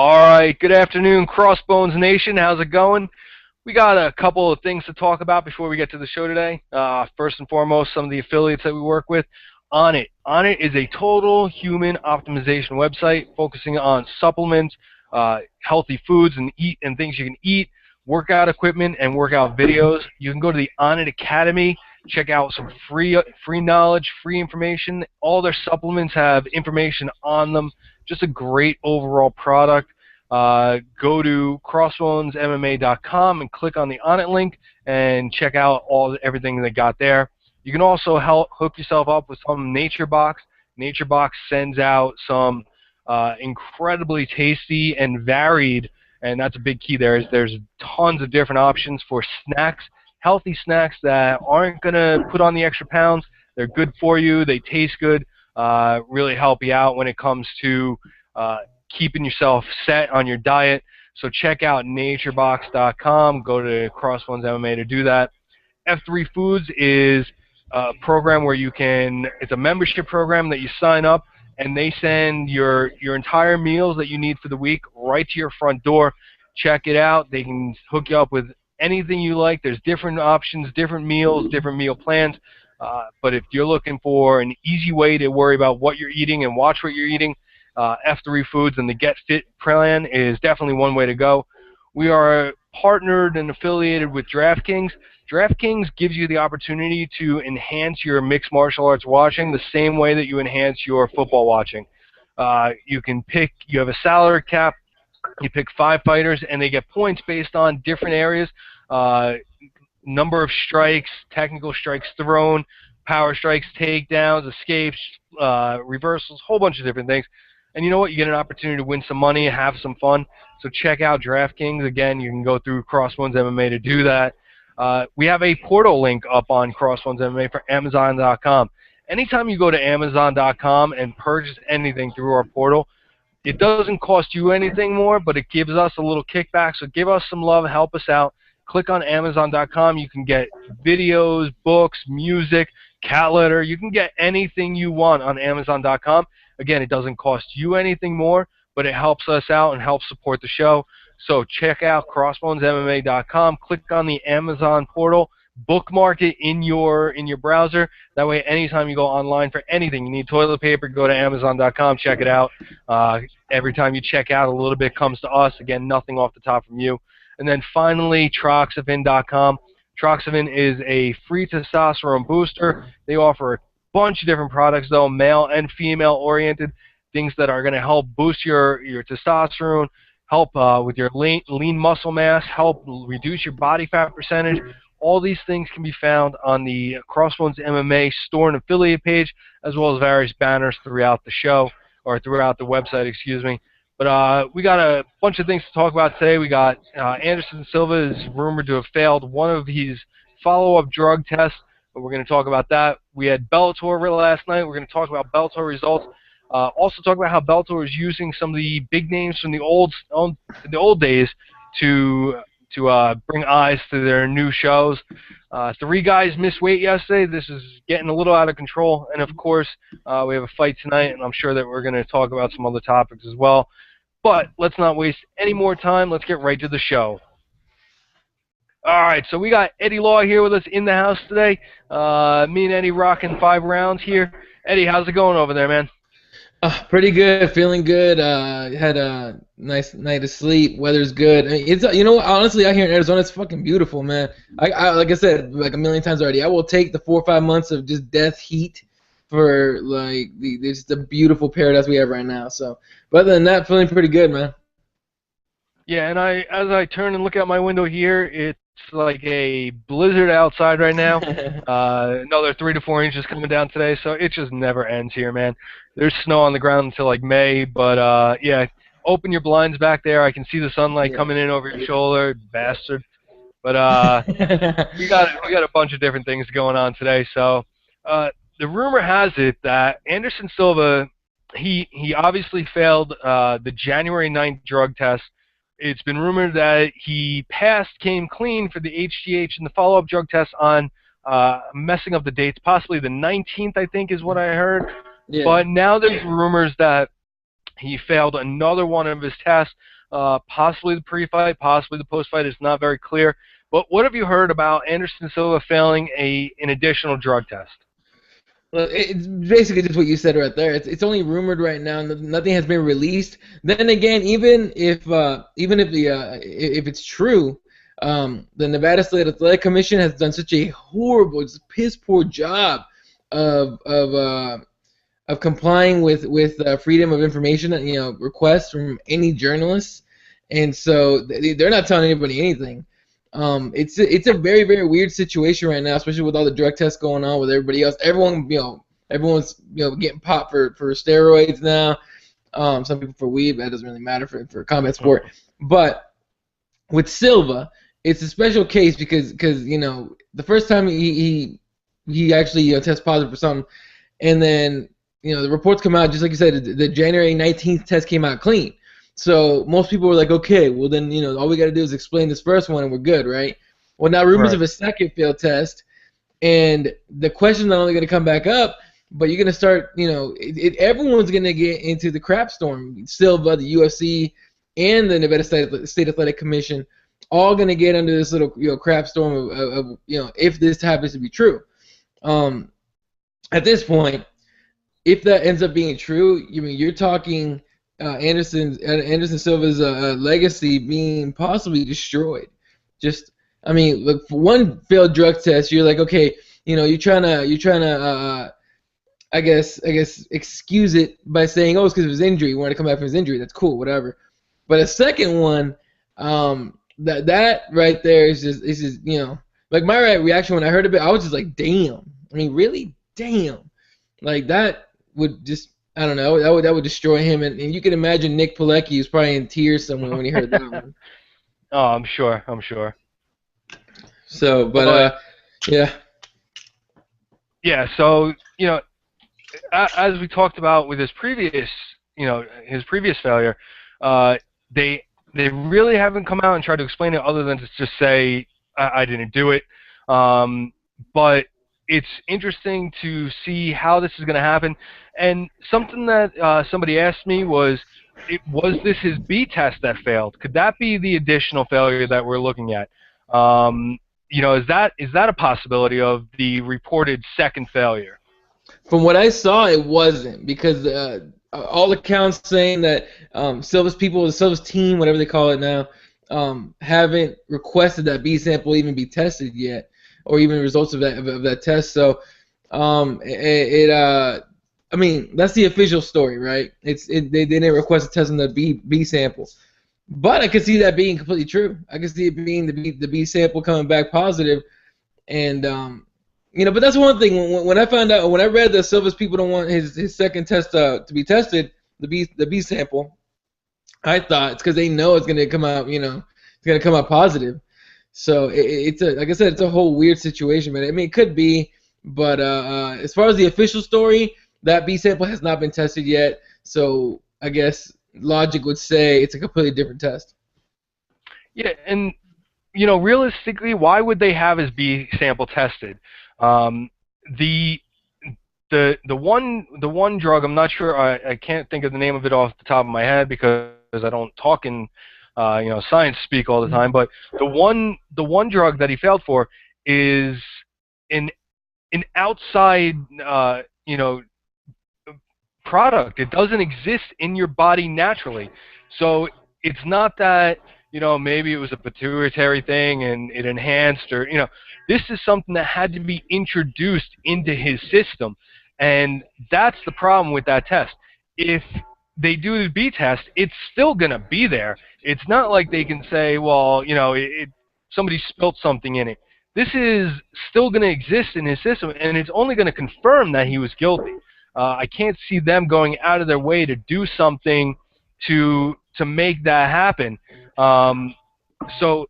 All right, good afternoon, CrossBones Nation. How's it going? We got a couple of things to talk about before we get to the show today. First and foremost, some of the affiliates that we work with. Onnit. Onnit is a total human optimization website focusing on supplements, healthy foods and things you can eat, workout equipment, and workout videos. You can go to the Onnit Academy, check out some free knowledge, free information. All their supplements have information on them. Just a great overall product. Go to CrossBonesMMA.com and click on the Onnit link and check out everything they got there. You can also hook yourself up with some NatureBox. NatureBox sends out some incredibly tasty and varied, and that's a big key there, is there's tons of different options for snacks, healthy snacks that aren't going to put on the extra pounds. They're good for you. They taste good. Really help you out when it comes to keeping yourself set on your diet. So check out naturebox.com. Go to CrossBones MMA to do that. F3 Foods is a program where it's a membership program that you sign up, and they send your entire meals that you need for the week right to your front door. Check it out. They can hook you up with anything you like. There's different options, different meals, different meal plans. But if you're looking for an easy way to worry about what you're eating and watch what you're eating, F3 Foods and the Get Fit plan is definitely one way to go. We are partnered and affiliated with DraftKings. DraftKings gives you the opportunity to enhance your mixed martial arts watching the same way that you enhance your football watching. You have a salary cap, you pick 5 fighters, and they get points based on different areas. Number of strikes, technical strikes thrown, power strikes, takedowns, escapes, reversals, whole bunch of different things. And you know what? You get an opportunity to win some money, have some fun. So check out DraftKings. Again, you can go through CrossBones MMA to do that. We have a portal link up on CrossBones MMA for Amazon.com. Anytime you go to Amazon.com and purchase anything through our portal, it doesn't cost you anything more, but it gives us a little kickback. So give us some love, help us out. Click on Amazon.com. You can get videos, books, music, cat litter. You can get anything you want on Amazon.com. Again, it doesn't cost you anything more, but it helps us out and helps support the show. So check out CrossBonesMMA.com. Click on the Amazon portal. Bookmark it in your browser. That way, anytime you go online for anything, you need toilet paper, go to Amazon.com, check it out. Every time you check out, a little bit comes to us. Again, nothing off the top from you. And then finally, Troxavin.com. Troxavin is a free testosterone booster. They offer a bunch of different products, though, male and female-oriented, things that are going to help boost your testosterone, help with your lean muscle mass, help reduce your body fat percentage. All these things can be found on the CrossBones MMA store and affiliate page, as well as various banners throughout the show, or throughout the website, excuse me. But we got a bunch of things to talk about today. We got Anderson Silva is rumored to have failed one of his follow-up drug tests, but we're going to talk about that. We had Bellator last night. We're going to talk about Bellator results. Also talk about how Bellator is using some of the big names from the old days to bring eyes to their new shows. 3 guys missed weight yesterday. This is getting a little out of control. And, of course, we have a fight tonight, and I'm sure that we're going to talk about some other topics as well. But let's not waste any more time. Let's get right to the show. All right, so we got Eddie Law here with us in the house today. Me and Eddie rocking 5 rounds here. Eddie, how's it going over there, man? Pretty good, feeling good. Had a nice night of sleep. Weather's good. It's honestly, out here in Arizona, it's fucking beautiful, man. I like I said like a million times already, I will take the 4 or 5 months of just death heat for like it's the beautiful paradise we have right now. So, but other than that, feeling pretty good, man. Yeah, and as I turn and look out my window here, it's like a blizzard outside right now. Another 3 to 4 inches coming down today, so it just never ends here, man. There's snow on the ground until like May, but yeah, open your blinds back there. I can see the sunlight coming in over your shoulder, bastard. But we got a bunch of different things going on today. So the rumor has it that Anderson Silva, he obviously failed the January 9th drug test. It's been rumored that he came clean for the HGH and the follow-up drug test on messing up the dates, possibly the 19th, I think is what I heard. Yeah. But now there's rumors that He failed another one of his tests, possibly the pre-fight, possibly the post-fight. It's not very clear. But what have you heard about Anderson Silva failing an additional drug test? Well, it's basically just what you said right there. It's only rumored right now. Nothing has been released. Then again, even if it's true, the Nevada State Athletic Commission has done such a horrible, piss poor job of complying with freedom of information, requests from any journalists, and so they're not telling anybody anything. It's a very, very weird situation right now, especially with all the drug tests going on with everybody else. Everyone's getting popped for steroids now. Some people for weed, but that doesn't really matter for combat sport. But with Silva, it's a special case because the first time he actually tests positive for something, and then the reports come out just like you said. The January 19th test came out clean. So most people were like, okay, well then, all we got to do is explain this first one and we're good, right? Well, now rumors of a second failed test, and the question's not only going to come back up, but you're going to start, everyone's going to get into the crap storm. Silva, the UFC, and the Nevada State Athletic Commission, all going to get under this little, crap storm of if this happens to be true. At this point, if that ends up being true, you're talking Anderson Silva's legacy being possibly destroyed. Look, for one failed drug test, you're like, okay, you're trying to I guess excuse it by saying, oh, it's because of his injury. He wanted to come back from his injury. That's cool, whatever. But a second one, that right there is just like my reaction when I heard of it, I was just like, damn. Really, damn. Like that would just. I don't know. That would destroy him, and you can imagine Nick Pilecki was probably in tears somewhere when he heard that one. Oh, I'm sure. So, but yeah. Yeah. So as we talked about with his previous failure, they really haven't come out and tried to explain it other than to just say I didn't do it. But it's interesting to see how this is going to happen. And something that somebody asked me was this his B test that failed? Could that be the additional failure that we're looking at? Is that a possibility of the reported second failure? From what I saw, it wasn't, because all accounts saying that Silva's team, whatever they call it now, haven't requested that B sample even be tested yet, or even results of that test. So that's the official story, right? They didn't request a test on the B sample, but I could see that being completely true. I could see it being the B sample coming back positive, and but that's one thing. When I read that Silva's people don't want his second test to be tested, the B sample, I thought it's because they know it's gonna come out, it's gonna come out positive. So like I said, it's a whole weird situation, man. It could be, but as far as the official story, that B sample has not been tested yet. So I guess logic would say it's a completely different test. Yeah, and realistically, why would they have his B sample tested? The one drug, I'm not sure. I can't think of the name of it off the top of my head because I don't talk in science speak all the time. But the one drug that he failed for is an outside product. It doesn't exist in your body naturally. So it's not that maybe it was a pituitary thing and it enhanced, or this is something that had to be introduced into his system, and that's the problem with that test. If they do the B test, it's still gonna be there. It's not like they can say, well, somebody spilt something in it. This is still gonna exist in his system, and it's only gonna confirm that he was guilty. I can't see them going out of their way to do something to make that happen. So,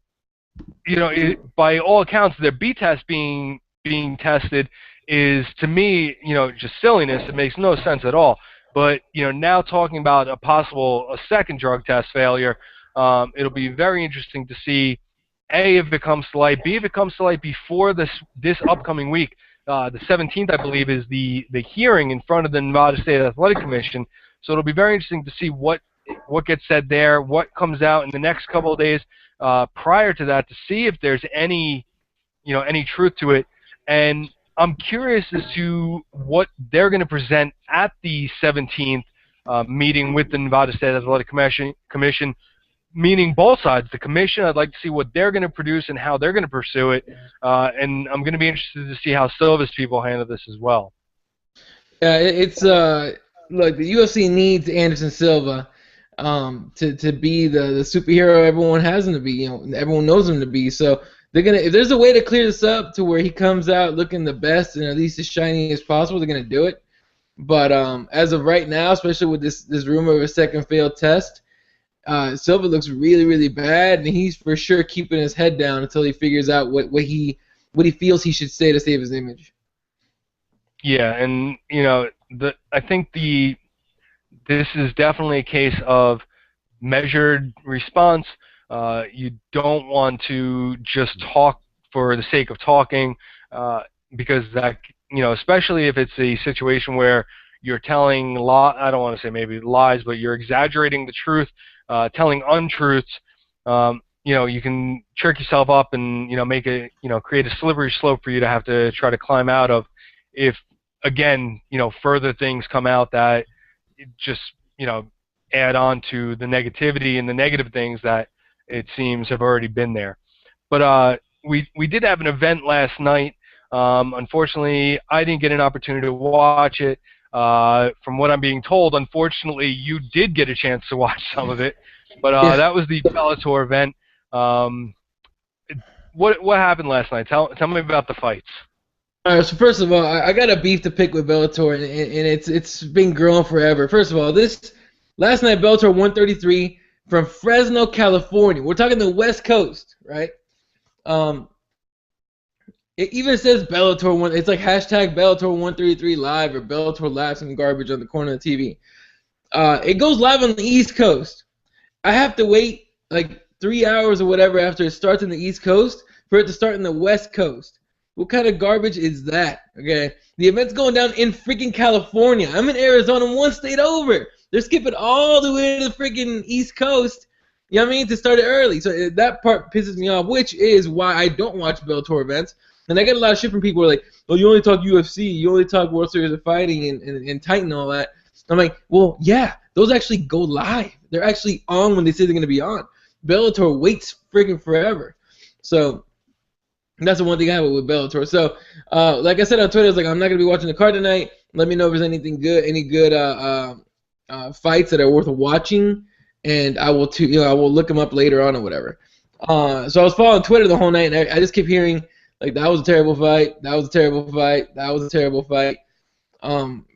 by all accounts, their B test being tested is, to me, just silliness. It makes no sense at all. But now talking about a second drug test failure, it'll be very interesting to see, A, if it comes to light, B, if it comes to light before this upcoming week. The 17th, I believe, is the hearing in front of the Nevada State Athletic Commission. So it'll be very interesting to see what gets said there, what comes out in the next couple of days prior to that, to see if there's any truth to it. And I'm curious as to what they're going to present at the 17th meeting with the Nevada State Athletic Commission, meaning both sides. The commission, I'd like to see what they're going to produce and how they're going to pursue it. And I'm going to be interested to see how Silva's people handle this as well. Yeah, it's look, the UFC needs Anderson Silva to be the superhero everyone has him to be. Everyone knows him to be. So they're gonna, if there's a way to clear this up to where he comes out looking the best and at least as shiny as possible, they're gonna do it. But as of right now, especially with this rumor of a second failed test, Silva looks really, really bad, and he's for sure keeping his head down until he figures out what he feels he should say to save his image. Yeah, and I think this is definitely a case of measured response. You don't want to just talk for the sake of talking, because that, especially if it's a situation where you're telling I don't want to say maybe lies, but you're exaggerating the truth, telling untruths. You can trick yourself up and make it, create a slippery slope for you to have to try to climb out of. If again, further things come out that just add on to the negativity and the negative things that it seems have already been there. But we did have an event last night. Unfortunately, I didn't get an opportunity to watch it. From what I'm being told, unfortunately, you did get a chance to watch some of it. But that was the Bellator event. What happened last night? Tell me about the fights. All right, so first of all, I got a beef to pick with Bellator, and it's been growing forever. First of all, last night Bellator 133 from Fresno, California. We're talking the West Coast, right? It even says Bellator 1. It's like hashtag Bellator 133 live or Bellator live, some garbage on the corner of the TV. It goes live on the East Coast. I have to wait like 3 hours or whatever after it starts on the East Coast for it to start in the West Coast. What kind of garbage is that? Okay, the event's going down in freaking California. I'm in Arizona, one state over. They're skipping all the way to the freaking East Coast. You know what I mean? To start it early. So that part pisses me off, which is why I don't watch Bellator events. And I get a lot of shit from people who are like, "Oh, you only talk UFC, you only talk World Series of Fighting and Titan and all that." I'm like, well, yeah, those actually go live. They're actually on when they say they're going to be on. Bellator waits freaking forever. So that's the one thing I have with Bellator. So, like I said on Twitter, I was like, I'm not going to be watching the card tonight. Let me know if there's anything good, any good fights that are worth watching, and I will I will look them up later on or whatever. So I was following Twitter the whole night, and I just kept hearing, like, that was a terrible fight, that was a terrible fight, that was a terrible fight.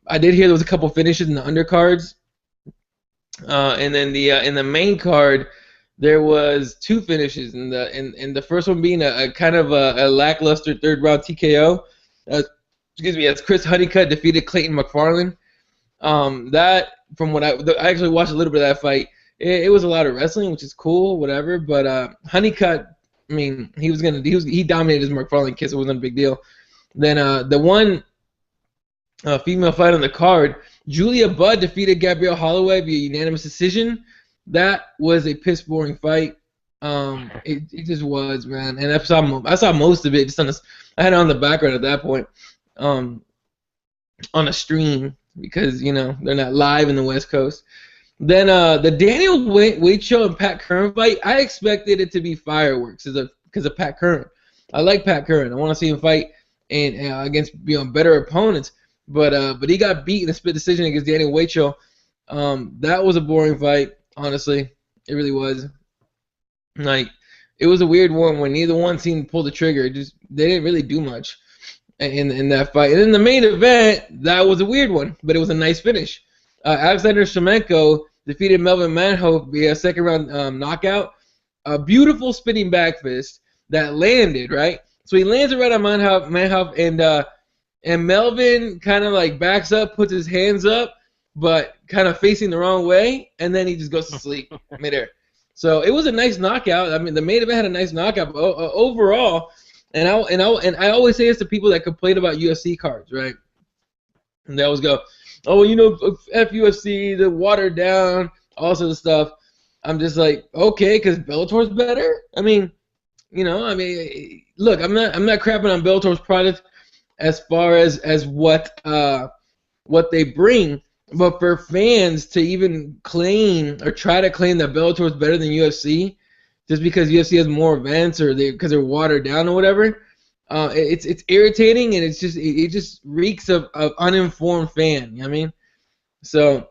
I did hear there was a couple finishes in the undercards, and then in the main card there was 2 finishes, and the first one being a kind of a lackluster 3rd round TKO. Excuse me, as Chris Honeycutt defeated Clayton McFarlane. That, from what I actually watched a little bit of that fight, it was a lot of wrestling, which is cool, whatever. But Honeycutt, I mean, he dominated his McFarlane kiss. It wasn't a big deal. Then the one female fight on the card, Julia Budd defeated Gabrielle Holloway via unanimous decision. That was a piss boring fight. It just was, man. And I saw most of it. I had it on the background at that point, on a stream, because they're not live in the West Coast. Then the Daniel Wade show and Pat Curran fight, I expected it to be fireworks because of Pat Curran. I like Pat Curran. I want to see him fight against better opponents. But he got beat in a split decision against Daniel Wade show. That was a boring fight. Honestly, it really was. Like, it was a weird one where neither one seemed to pull the trigger. They didn't really do much in that fight. And in the main event, that was a weird one, but it was a nice finish. Alexander Shemenko defeated Melvin Manhoef via 2nd round knockout. A beautiful spinning back fist that landed, right? So he lands it right on Manhoef, and Melvin kind of like backs up, puts his hands up, but kind of facing the wrong way, and then he just goes to sleep midair. So it was a nice knockout. I mean, the main event had a nice knockout, but overall, and I always say this to people that complain about UFC cards, right? And they always go, oh, F UFC, the watered down, all sorts of stuff. I'm just like, okay, because Bellator's better. Look, I'm not crapping on Bellator's product as far as what they bring, but for fans to even claim or try to claim that Bellator is better than UFC just because UFC has more events or because they're watered down or whatever, it's irritating, and it just reeks of uninformed fan. You know what I mean? So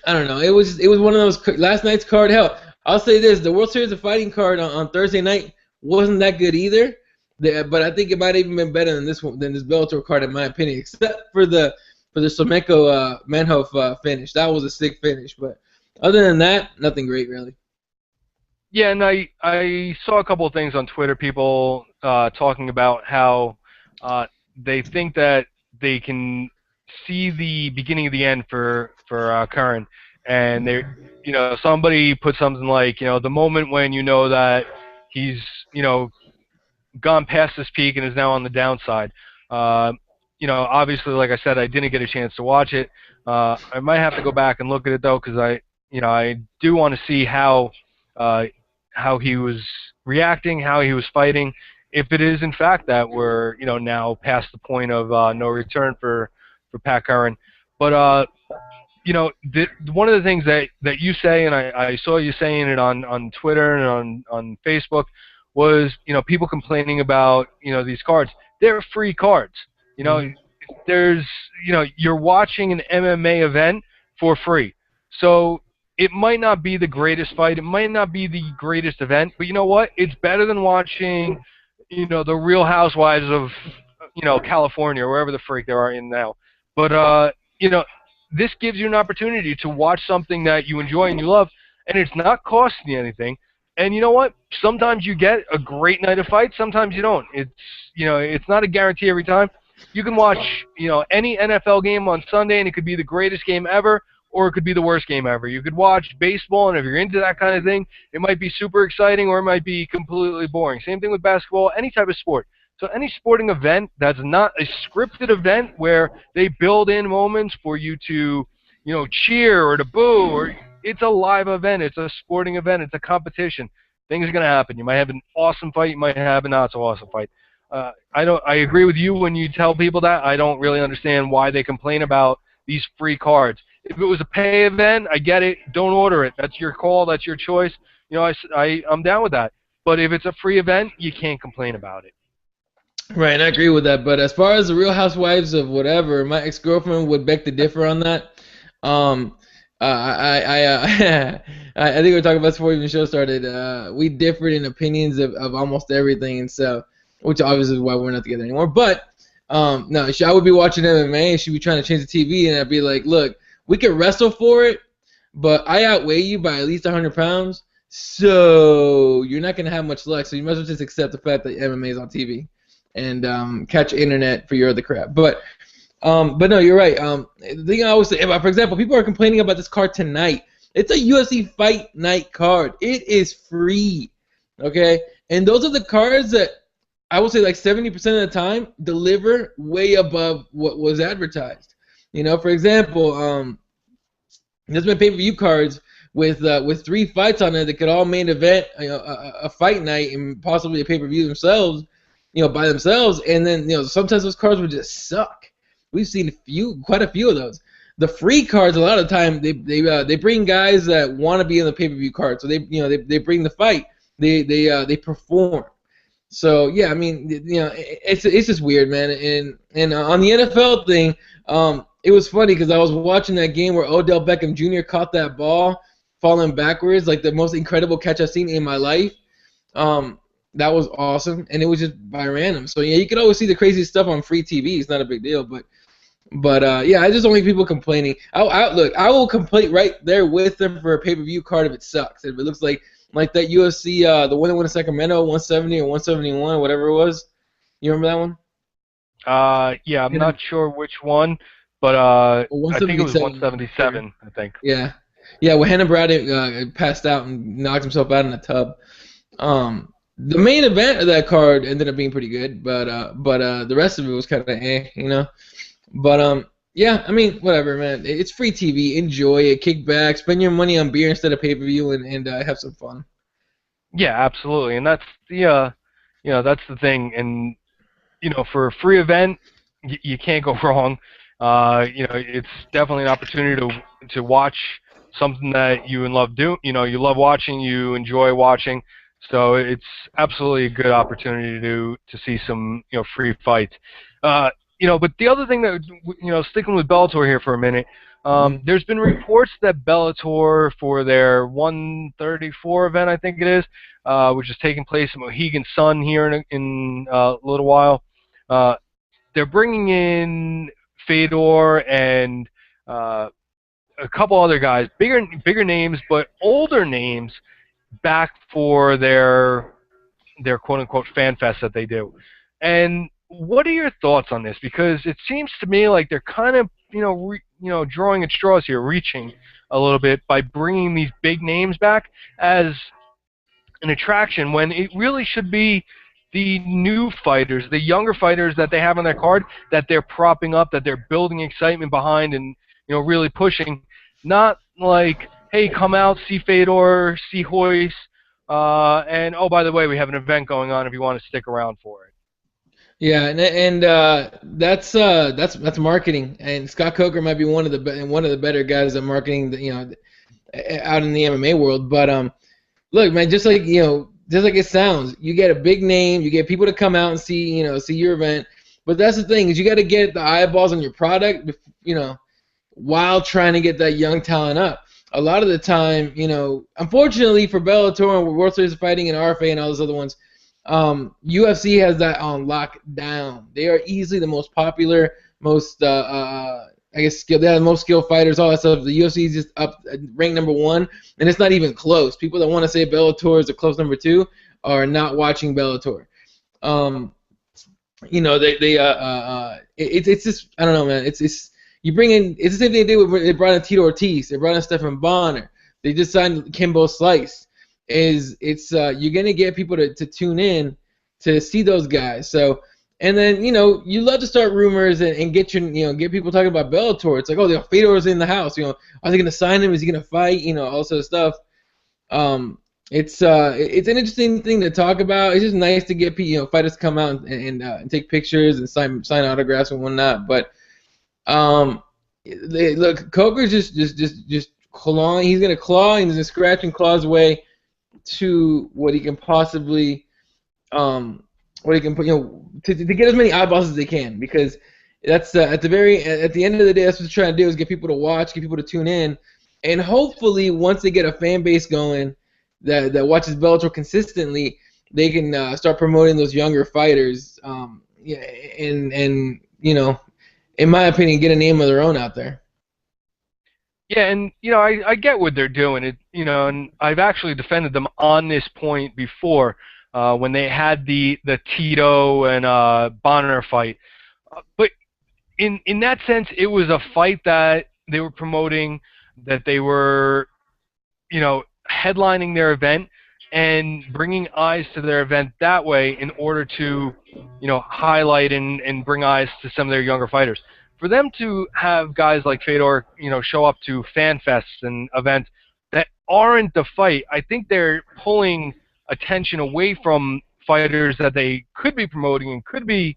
I don't know. It was one of those last night's card. Hell, I'll say this: the World Series of Fighting card on Thursday night wasn't that good either. But I think it might have even been better than this Bellator card, in my opinion, except for the Somenko Manhoef finish. That was a sick finish, but other than that, nothing great really. Yeah, and I saw a couple of things on Twitter, people talking about how they think that they can see the beginning of the end for Curran, and they, somebody put something like, the moment when you know that he's, gone past this peak and is now on the downside. Obviously, like I said, I didn't get a chance to watch it. I might have to go back and look at it though, because I do want to see how he was reacting, how he was fighting. If it is in fact that we're now past the point of no return for Pat Curran, but one of the things that you say, and I saw you saying it on Twitter and on Facebook, was people complaining about these cards. They're free cards. There's you're watching an MMA event for free. So it might not be the greatest fight, it might not be the greatest event, but you know what? It's better than watching the Real Housewives of California or wherever the freak they are in now. But this gives you an opportunity to watch something that you enjoy and you love, and it's not costing you anything. And you know what? Sometimes you get a great night of fights. Sometimes you don't. It's not a guarantee every time. You can watch any NFL game on Sunday, and it could be the greatest game ever, or it could be the worst game ever. You could watch baseball, and if you're into that kind of thing, it might be super exciting, or it might be completely boring. Same thing with basketball, any type of sport. So any sporting event that's not a scripted event where they build in moments for you to cheer or to boo, or it's a live event. It's a sporting event. It's a competition. Things are going to happen. You might have an awesome fight. You might have a not so awesome fight. I agree with you when you tell people that. I don't really understand why they complain about these free cards. If it was a pay event, I get it. Don't order it. That's your call. That's your choice. I'm down with that. But if it's a free event, you can't complain about it. Right, I agree with that. But as far as the Real Housewives of whatever, my ex-girlfriend would beg to differ on that. I think we were talking about this before even the show started. We differed in opinions of almost everything, and so, which obviously is why we're not together anymore. But no, I would be watching MMA, and she'd be trying to change the TV, and I'd be like, look, we could wrestle for it, but I outweigh you by at least 100 pounds, so you're not gonna have much luck. So you might as well just accept the fact that MMA is on TV and catch internet for your other crap. But no, you're right. The thing I always say, for example, people are complaining about this card tonight. It's a UFC Fight Night card. It is free, okay? And those are the cards that I would say like 70% of the time deliver way above what was advertised. For example, there's been pay-per-view cards with 3 fights on it that could all main event a fight night and possibly a pay-per-view themselves, by themselves. And then sometimes those cards would just suck. We've seen quite a few of those. The free cards, a lot of the time, they bring guys that want to be in the pay-per-view card. So they bring the fight. They perform. So yeah, I mean, it's just weird, man. And on the NFL thing, it was funny because I was watching that game where Odell Beckham Jr. caught that ball falling backwards, like the most incredible catch I've seen in my life. That was awesome, and it was just by random. So yeah, you can always see the craziest stuff on free TV. It's not a big deal, but yeah, I just don't like people complaining. Look, I will complain right there with them for a pay-per-view card if it sucks. If it looks like that UFC, the one that went in Sacramento, 170 or 171, whatever it was. You remember that one? Yeah, I'm not sure which one, but I think it was 177. I think. Yeah, when Hannah Brad passed out and knocked himself out in the tub. The main event of that card ended up being pretty good, but the rest of it was kind of But Yeah, I mean, whatever, man. It's free TV. Enjoy it. Kick back. Spend your money on beer instead of pay-per-view, and have some fun. Yeah, absolutely, and that's the that's the thing, and for a free event, you can't go wrong. It's definitely an opportunity to watch something that you love you love watching, you enjoy watching. So it's absolutely a good opportunity to see some free fights. But the other thing that sticking with Bellator here for a minute, Mm. there's been reports that Bellator for their 134 event, I think it is, which is taking place in Mohegan Sun here in a little while. Uh, they're bringing in Fedor and a couple other guys, bigger names, but older names, back for their quote unquote fan fest that they do. And what are your thoughts on this? Because it seems to me like they're kind of drawing at straws here, reaching a little bit by bringing these big names back as an attraction when it really should be the new fighters, the younger fighters that they have on their card, that they're propping up, that they're building excitement behind, and really pushing. Not like, hey, come out, see Fedor, see Hoist, and oh, by the way, we have an event going on if you want to stick around for it. Yeah, and that's marketing. And Scott Coker might be one of the better guys at marketing, out in the MMA world. But look, man, just like it sounds, you get a big name, you get people to come out and see your event. But that's the thing, is you got to get the eyeballs on your product, while trying to get that young talent up. A lot of the time, unfortunately for Bellator and World Series of Fighting and RFA and all those other ones, UFC has that on lockdown. They are easily the most popular, most I guess skilled. They have the most skilled fighters, all that stuff. The UFC is just up ranked number 1, and it's not even close. People that want to say Bellator is a close number 2 are not watching Bellator. It's just, I don't know, man. It's you bring in, it's the same thing they did with, they brought in Tito Ortiz, they brought in Stephan Bonner, they just signed Kimbo Slice. You're gonna get people to tune in to see those guys. So, and then you love to start rumors and get get people talking about Bellator. It's like, oh, the Fedor's in the house. Are they gonna sign him? Is he gonna fight? All sort of stuff. It's an interesting thing to talk about. It's just nice to get fighters to come out and take pictures and sign autographs and whatnot. But look, Coker's just clawing. He's gonna claw and he's gonna scratch and claw his way to what he can possibly, what he can put, to get as many eyeballs as they can, because that's at the end of the day, that's what they're trying to do, is get people to watch, get people to tune in, and hopefully once they get a fan base going that watches Bellator consistently, they can start promoting those younger fighters, yeah, and in my opinion, get a name of their own out there. Yeah, and I get what they're doing. And I've actually defended them on this point before, when they had the Tito and Bonner fight. But in that sense, it was a fight that they were promoting, that they were headlining their event and bringing eyes to their event that way, in order to highlight and bring eyes to some of their younger fighters. For them to have guys like Fedor, show up to fan fests and events that aren't the fight, I think they're pulling attention away from fighters that they could be promoting and could be,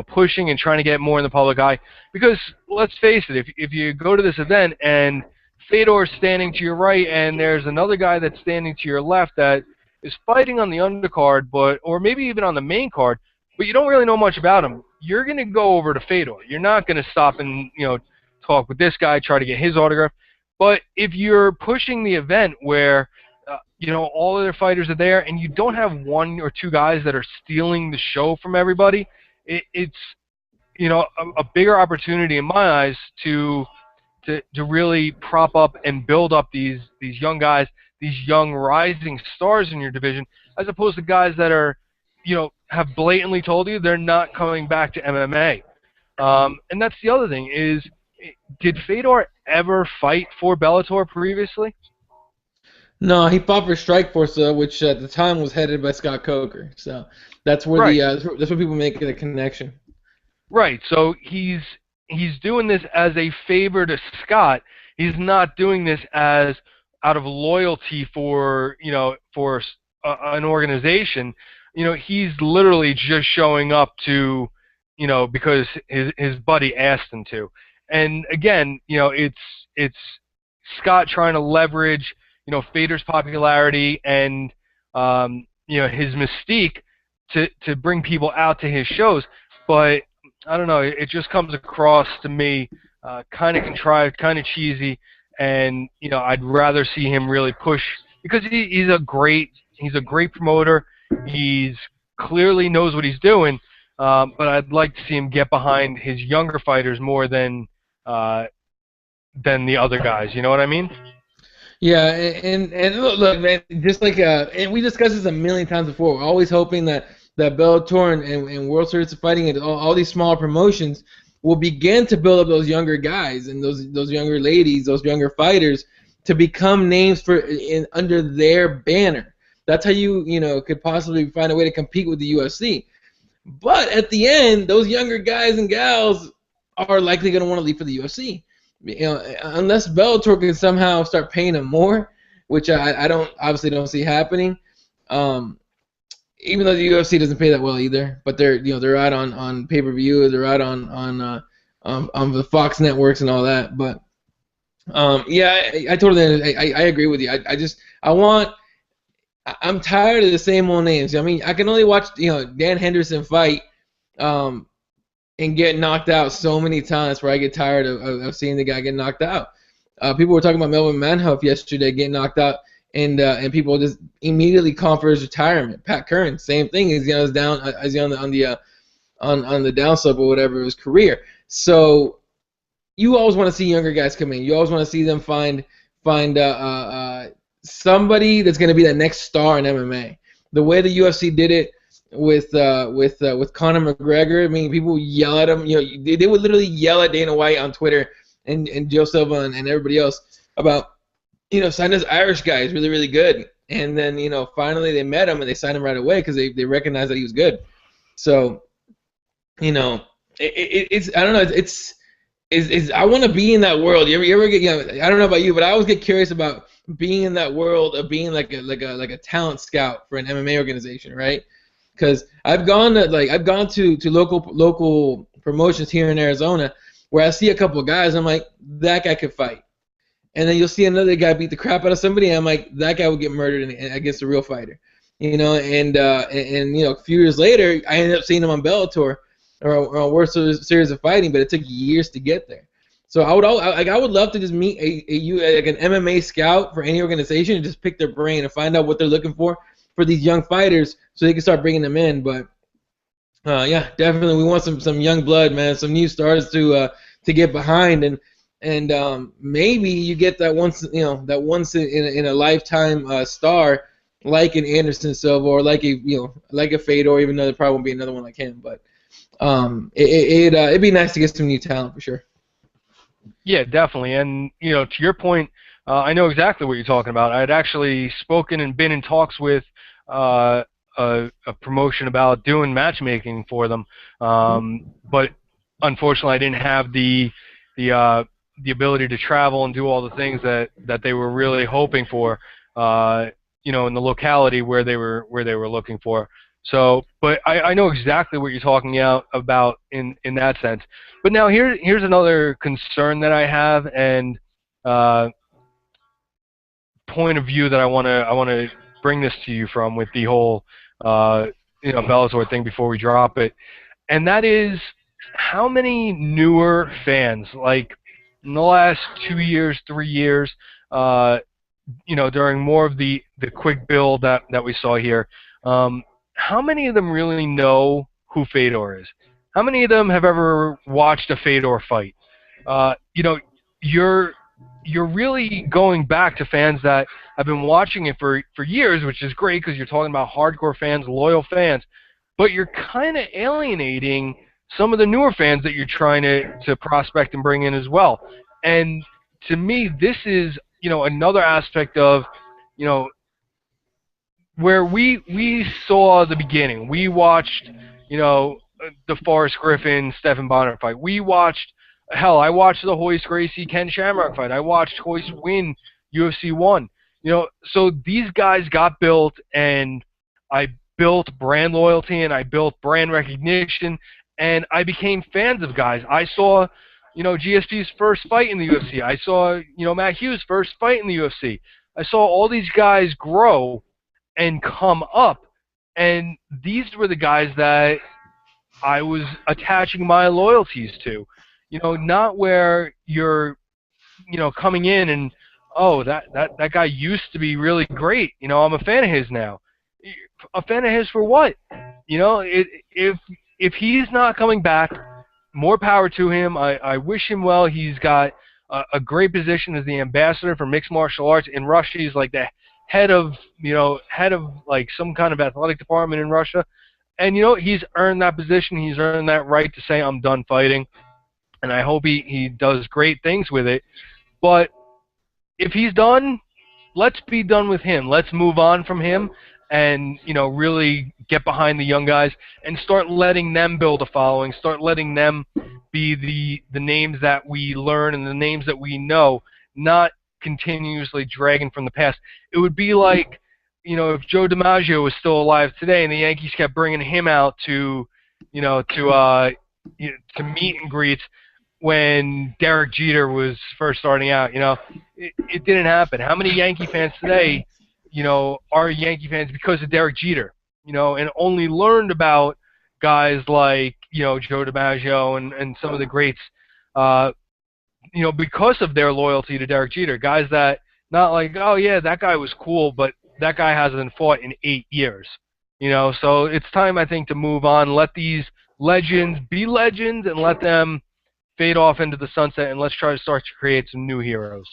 pushing and trying to get more in the public eye. Because let's face it, if you go to this event and Fedor's standing to your right and there's another guy that's standing to your left that is fighting on the undercard, or maybe even on the main card, but you don't really know much about him, you're going to go over to Fedor. You're not going to stop and talk with this guy, try to get his autograph. But if you're pushing the event where all other fighters are there, and you don't have one or two guys that are stealing the show from everybody, it's a bigger opportunity in my eyes to really prop up and build up these young guys, these young rising stars in your division, as opposed to guys that are have blatantly told you they're not coming back to MMA. And that's the other thing is, did Fedor ever fight for Bellator previously? No, he fought for Strikeforce, which at the time was headed by Scott Coker. So that's where Right. that's where people make the connection. Right. So he's he's doing this as a favor to Scott. He's not doing this as out of loyalty for an organization. He's literally just showing up to, because his buddy asked him to. And again, it's Scott trying to leverage, Feder's popularity and his mystique to bring people out to his shows. But I don't know, it just comes across to me kind of contrived, kind of cheesy, and I'd rather see him really push, because he's a great promoter. He's clearly knows what he's doing, but I'd like to see him get behind his younger fighters more than the other guys. You know what I mean? Yeah, and look, man, just like and we discussed this a million times before. We're always hoping that Bellator and World Series of Fighting and all these smaller promotions will begin to build up those younger guys and those younger ladies, those younger fighters, to become names under their banner. That's how you could possibly find a way to compete with the UFC. But at the end, those younger guys and gals are likely going to want to leave for the UFC. Unless Bellator can somehow start paying them more, which I obviously don't see happening. Even though the UFC doesn't pay that well either, but they're out on pay-per-view, they're out on the Fox networks and all that. But yeah, I totally I agree with you. I'm tired of the same old names. I mean, I can only watch Dan Henderson fight and get knocked out so many times where I get tired of seeing the guy get knocked out. People were talking about Melvin Manhoef yesterday getting knocked out, and people just immediately call for his retirement. Pat Curran, same thing. He's on the down slope or whatever of his career. So you always want to see younger guys come in. You always want to see them find somebody that's going to be that next star in MMA. The way the UFC did it with Conor McGregor, I mean, people yell at him. They would literally yell at Dana White on Twitter and Joe Silva and everybody else about sign this Irish guy. He's really, really good. And then finally they met him and they signed him right away because they recognized that he was good. So it's I don't know. It's I want to be in that world. You ever get I don't know about you, but I always get curious about being in that world of being like a talent scout for an MMA organization, right? Because I've gone to local promotions here in Arizona where I see a couple of guys, I'm like, that guy could fight. And then you'll see another guy beat the crap out of somebody, and I'm like, that guy would get murdered against a real fighter. And a few years later, I ended up seeing him on Bellator or on World Series of Fighting, but it took years to get there. So I would love to just meet an MMA scout for any organization and just pick their brain and find out what they're looking for these young fighters so they can start bringing them in. But yeah, definitely we want some young blood, man, some new stars to get behind, and maybe you get that once in a lifetime star like an Anderson Silva or like a Fedor, even though there probably won't be another one like him. But it'd be nice to get some new talent for sure. Yeah, definitely. And to your point, I know exactly what you're talking about. I had actually spoken and been in talks with a promotion about doing matchmaking for them, but unfortunately I didn't have the ability to travel and do all the things that they were really hoping for, in the locality where they were looking for. So, but I know exactly what you're talking about in that sense. But now here's another concern that I have, and point of view that I want to bring this to you from with the whole Bellator thing before we drop it, and that is how many newer fans, like in the last 2 years, 3 years, during more of the quick build that we saw here, how many of them really know who Fedor is? How many of them have ever watched a Fedor fight? You're really going back to fans that have been watching it for years, which is great because you're talking about hardcore fans, loyal fans, but you're kind of alienating some of the newer fans that you're trying to prospect and bring in as well. And to me, this is another aspect of where we saw the beginning. We watched the Forrest Griffin Stephen Bonner fight. We watched Hell, I watched the Hoist Gracie Ken Shamrock fight. I watched Hoist win UFC 1. So these guys got built, and I built brand loyalty, and I built brand recognition, and I became fans of guys. I saw, GSP's first fight in the UFC. I saw, Matt Hughes' first fight in the UFC. I saw all these guys grow and come up, and these were the guys that I was attaching my loyalties to. Not where you're, coming in and, oh, that guy used to be really great. I'm a fan of his now. A fan of his for what? If he's not coming back, more power to him. I wish him well. He's got a great position as the ambassador for mixed martial arts in Russia. He's like the head of like some kind of athletic department in Russia. And he's earned that position. He's earned that right to say I'm done fighting. And I hope he does great things with it. But if he's done, let's be done with him. Let's move on from him and, really get behind the young guys and start letting them build a following, start letting them be the names that we learn and the names that we know, not continuously dragging from the past. It would be like, if Joe DiMaggio was still alive today and the Yankees kept bringing him out to meet and greets when Derek Jeter was first starting out. It didn't happen. How many Yankee fans today, are Yankee fans because of Derek Jeter, and only learned about guys like, Joe DiMaggio and some of the greats, because of their loyalty to Derek Jeter. Guys that, not like, oh yeah, that guy was cool, but that guy hasn't fought in 8 years. So it's time, I think, to move on. Let these legends be legends and let them fade off into the sunset, and let's try to start to create some new heroes.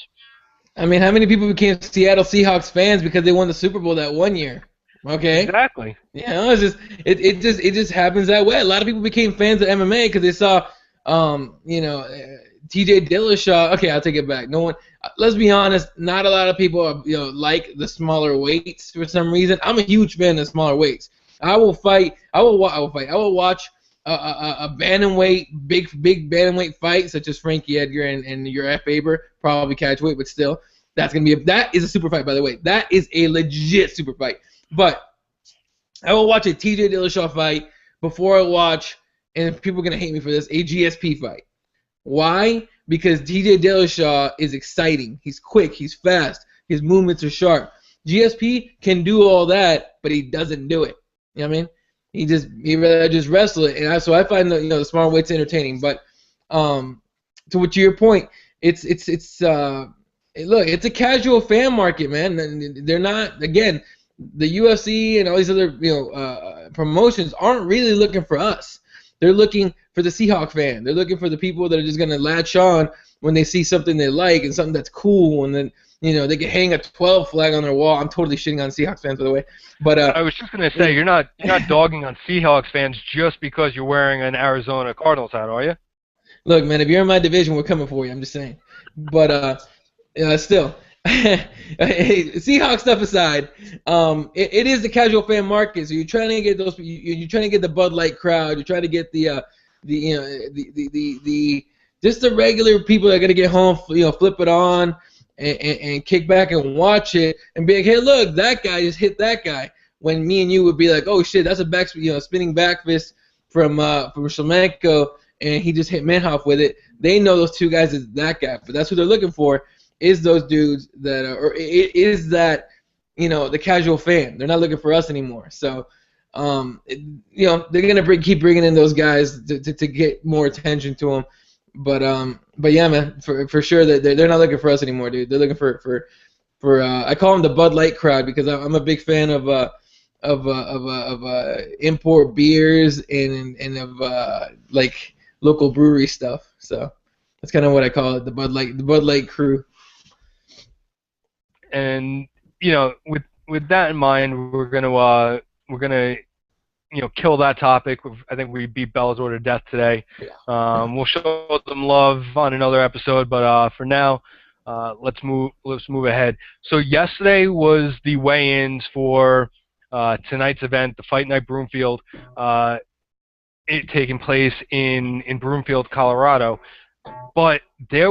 I mean, how many people became Seattle Seahawks fans because they won the Super Bowl that one year? Okay. Exactly. Yeah, it just happens that way. A lot of people became fans of MMA because they saw, T.J. Dillashaw. Okay, I'll take it back. No one. Let's be honest. Not a lot of people are, like the smaller weights for some reason. I'm a huge fan of smaller weights. I will fight. I will watch a bantamweight, big bantamweight fight such as Frankie Edgar and Uriah Faber. Probably catch weight, but still, that is a super fight, by the way. That is a legit super fight. But I will watch a T.J. Dillashaw fight before I watch, and people are gonna hate me for this, a GSP fight. Why? Because T.J. Dillashaw is exciting. He's quick. He's fast. His movements are sharp. GSP can do all that, but he doesn't do it. You know what I mean? He rather just wrestle it, and so I find the small weights entertaining. But to your point, it's look, it's a casual fan market, man. They're not, again, the UFC and all these other promotions aren't really looking for us. They're looking for the Seahawk fan. They're looking for the people that are just gonna latch on when they see something they like and something that's cool, and then they can hang a 12 flag on their wall. I'm totally shitting on Seahawks fans, by the way. But I was just gonna say, you're not dogging on Seahawks fans just because you're wearing an Arizona Cardinals hat, are you? Look, man, if you're in my division, we're coming for you. I'm just saying. But still, Seahawks stuff aside, it is the casual fan market. So you're trying to get those. You're trying to get the Bud Light crowd. You're trying to get the just the regular people that are gonna get home, flip it on and kick back and watch it and be like, hey, look, that guy just hit that guy. When me and you would be like, oh shit, that's a spinning back fist from Shlemenko, and he just hit Manhoff with it. They know those two guys is that guy, but that's who they're looking for. Is those dudes that are, or is that the casual fan? They're not looking for us anymore. So they're gonna keep bringing in those guys to get more attention to them. But yeah, man, for sure that they're not looking for us anymore, dude. They're looking for I call them the Bud Light crowd because I'm a big fan of import beers and of like local brewery stuff. So that's kind of what I call it, the Bud Light crew. And with that in mind, we're gonna kill that topic. I think we beat Bellator to death today. Yeah. We'll show them love on another episode, but for now, let's move ahead. So yesterday was the weigh-ins for tonight's event, the Fight Night Broomfield. It taking place in Broomfield, Colorado. but it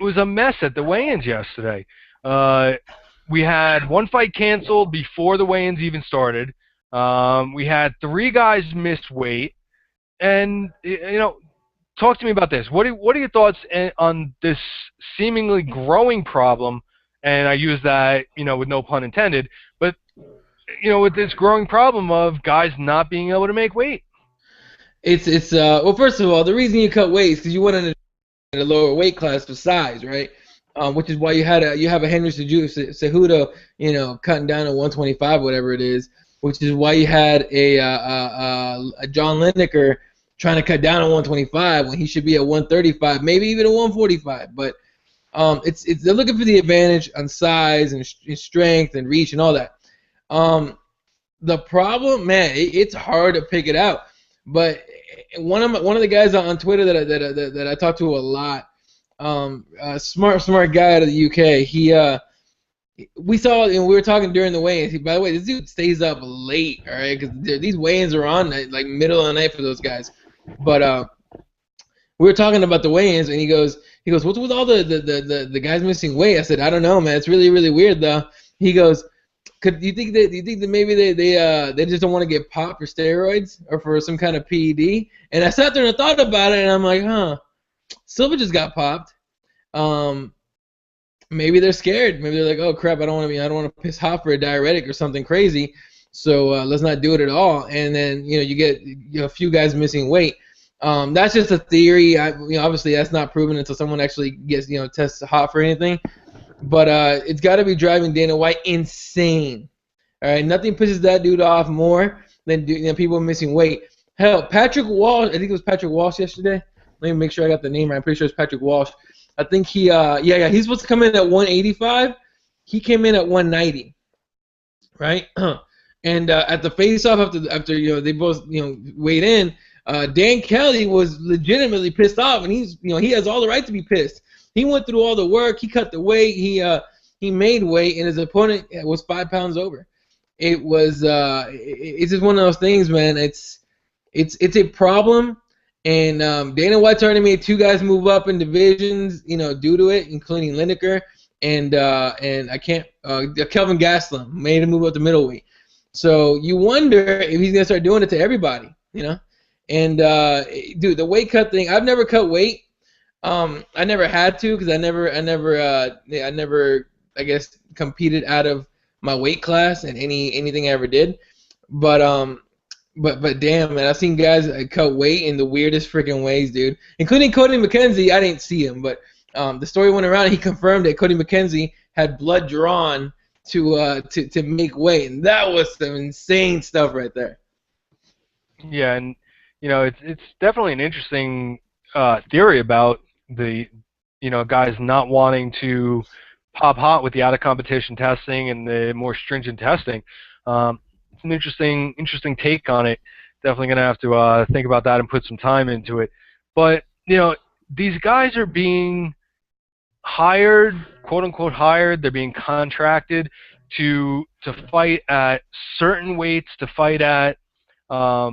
was a mess at the weigh-ins yesterday. We had one fight canceled before the weigh-ins even started. We had 3 guys miss weight, and talk to me about this. What are your thoughts on this seemingly growing problem? And I use that, with no pun intended, but with this growing problem of guys not being able to make weight. It's well, first of all, the reason you cut weight is because you went in a lower weight class for size, right? Which is why you have a Henderson Cejudo, cutting down to 125, whatever it is. Which is why you had a John Lineker trying to cut down to 125 when he should be at 135, maybe even a 145. But they're looking for the advantage on size and strength and reach and all that. The problem, man, it's hard to pick it out. But one of the guys on Twitter that I talk to a lot, smart guy out of the UK. We saw, and we were talking during the weigh-ins. By the way, this dude stays up late, all right, because these weigh-ins are on like middle of the night for those guys. But we were talking about the weigh-ins, and he goes, what's with all the guys missing weight? I said, I don't know, man. It's really, really weird though. He goes, do you think that maybe they just don't want to get popped for steroids or for some kind of PED? And I sat there and thought about it, and I'm like, Silva just got popped. Maybe they're scared. Maybe they're like, oh crap, I don't want to piss hot for a diuretic or something crazy. So let's not do it at all. And then you get a few guys missing weight. That's just a theory. Obviously that's not proven until someone actually gets tests hot for anything. But it's got to be driving Dana White insane. All right, nothing pisses that dude off more than people missing weight. Hell, Patrick Walsh. I think it was Patrick Walsh yesterday. Let me make sure I got the name right. I'm pretty sure it's Patrick Walsh. I think he's supposed to come in at 185. He came in at 190, right? And at the face-off after they both weighed in, Dan Kelly was legitimately pissed off, and he has all the right to be pissed. He went through all the work. He cut the weight. He made weight, and his opponent was 5 pounds over. It was it's just one of those things, man. It's a problem. And Dana White's already made 2 guys move up in divisions, due to it, including Lineker and Kelvin Gastelum made him move up to middleweight. So you wonder if he's gonna start doing it to everybody, And dude, the weight cut thing, I've never cut weight. I never had to because I never I guess competed out of my weight class in anything I ever did. But damn, man, I've seen guys cut weight in the weirdest freaking ways, dude. Including Cody McKenzie. I didn't see him, but the story went around and he confirmed that Cody McKenzie had blood drawn to make weight, and that was some insane stuff right there. Yeah, and it's definitely an interesting theory about the guys not wanting to pop hot with the out of competition testing and the more stringent testing. It's an interesting take on it. Definitely gonna have to think about that and put some time into it. But these guys are being hired, quote unquote hired. They're being contracted to fight at certain weights, to fight at a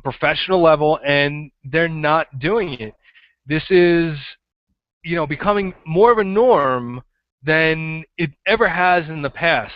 professional level, and they're not doing it. This is becoming more of a norm than it ever has in the past.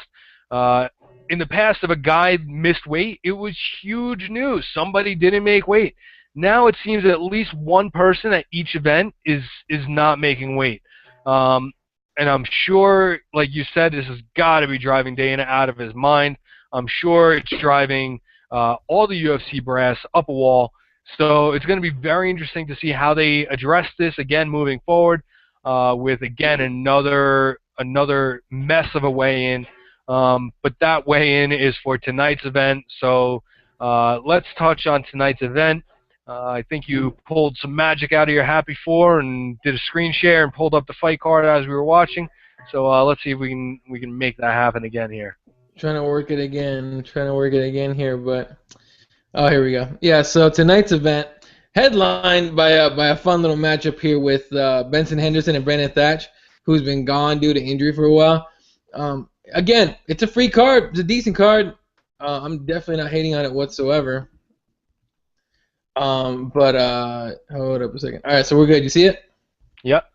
In the past, if a guy missed weight, it was huge news. Somebody didn't make weight. Now it seems that at least one person at each event is not making weight. And I'm sure, like you said, this has got to be driving Dana out of his mind. I'm sure it's driving all the UFC brass up a wall. So it's going to be very interesting to see how they address this again moving forward with, again, another mess of a weigh-in. But that weigh-in is for tonight's event. So let's touch on tonight's event. I think you pulled some magic out of your hat before and did a screen share and pulled up the fight card as we were watching. So let's see if we can make that happen again here. Trying to work it again here, but here we go. Yeah, so tonight's event headlined by a fun little matchup here with Benson Henderson and Brandon Thatch, who's been gone due to injury for a while. Again, it's a free card. It's a decent card. I'm definitely not hating on it whatsoever. Hold up a second. All right, so we're good. You see it? Yep.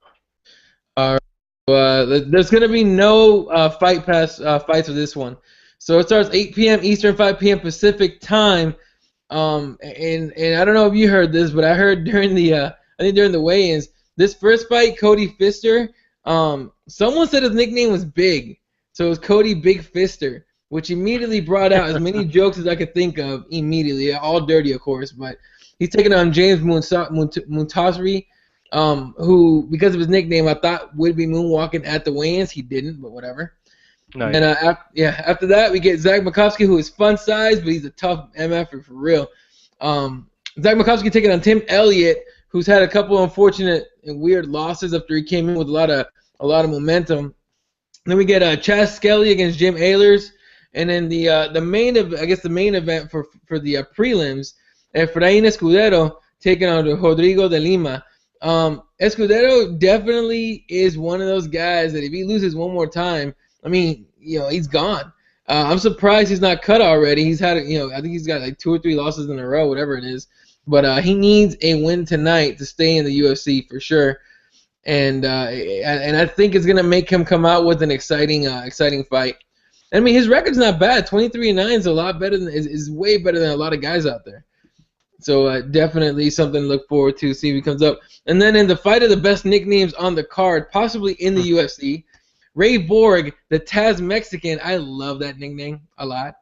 There's gonna be no fight pass fights for this one. So it starts 8 p.m. Eastern, 5 p.m. Pacific time. And I don't know if you heard this, but I heard during the I think during the weigh-ins, this first fight, Cody Fister, someone said his nickname was Big, so it was Cody Big Fister, which immediately brought out as many jokes as I could think of immediately, all dirty, of course. But he's taking on James Muntasri, who, because of his nickname, I thought would be moonwalking at the weigh-ins. He didn't, but whatever. Nice. And after that, we get Zach Makovsky, who is fun size, but he's a tough MF for real. Zach Makovsky taking on Tim Elliott, who's had a couple unfortunate and weird losses after he came in with a lot of momentum. Then we get Chaz Skelly against Jim Ehlers, and then the main event for the prelims, Efrain Escudero taking on Rodrigo de Lima. Escudero definitely is one of those guys that if he loses one more time, I mean, he's gone. I'm surprised he's not cut already. He's had, I think he's got like 2 or 3 losses in a row, whatever it is. But he needs a win tonight to stay in the UFC for sure. And I think it's gonna make him come out with an exciting fight. I mean, his record's not bad. 23-9 is a lot better is way better than a lot of guys out there. So definitely something to look forward to. See if he comes up. And then in the fight of the best nicknames on the card, possibly in the UFC. Ray Borg, the Taz Mexican, I love that nickname a lot.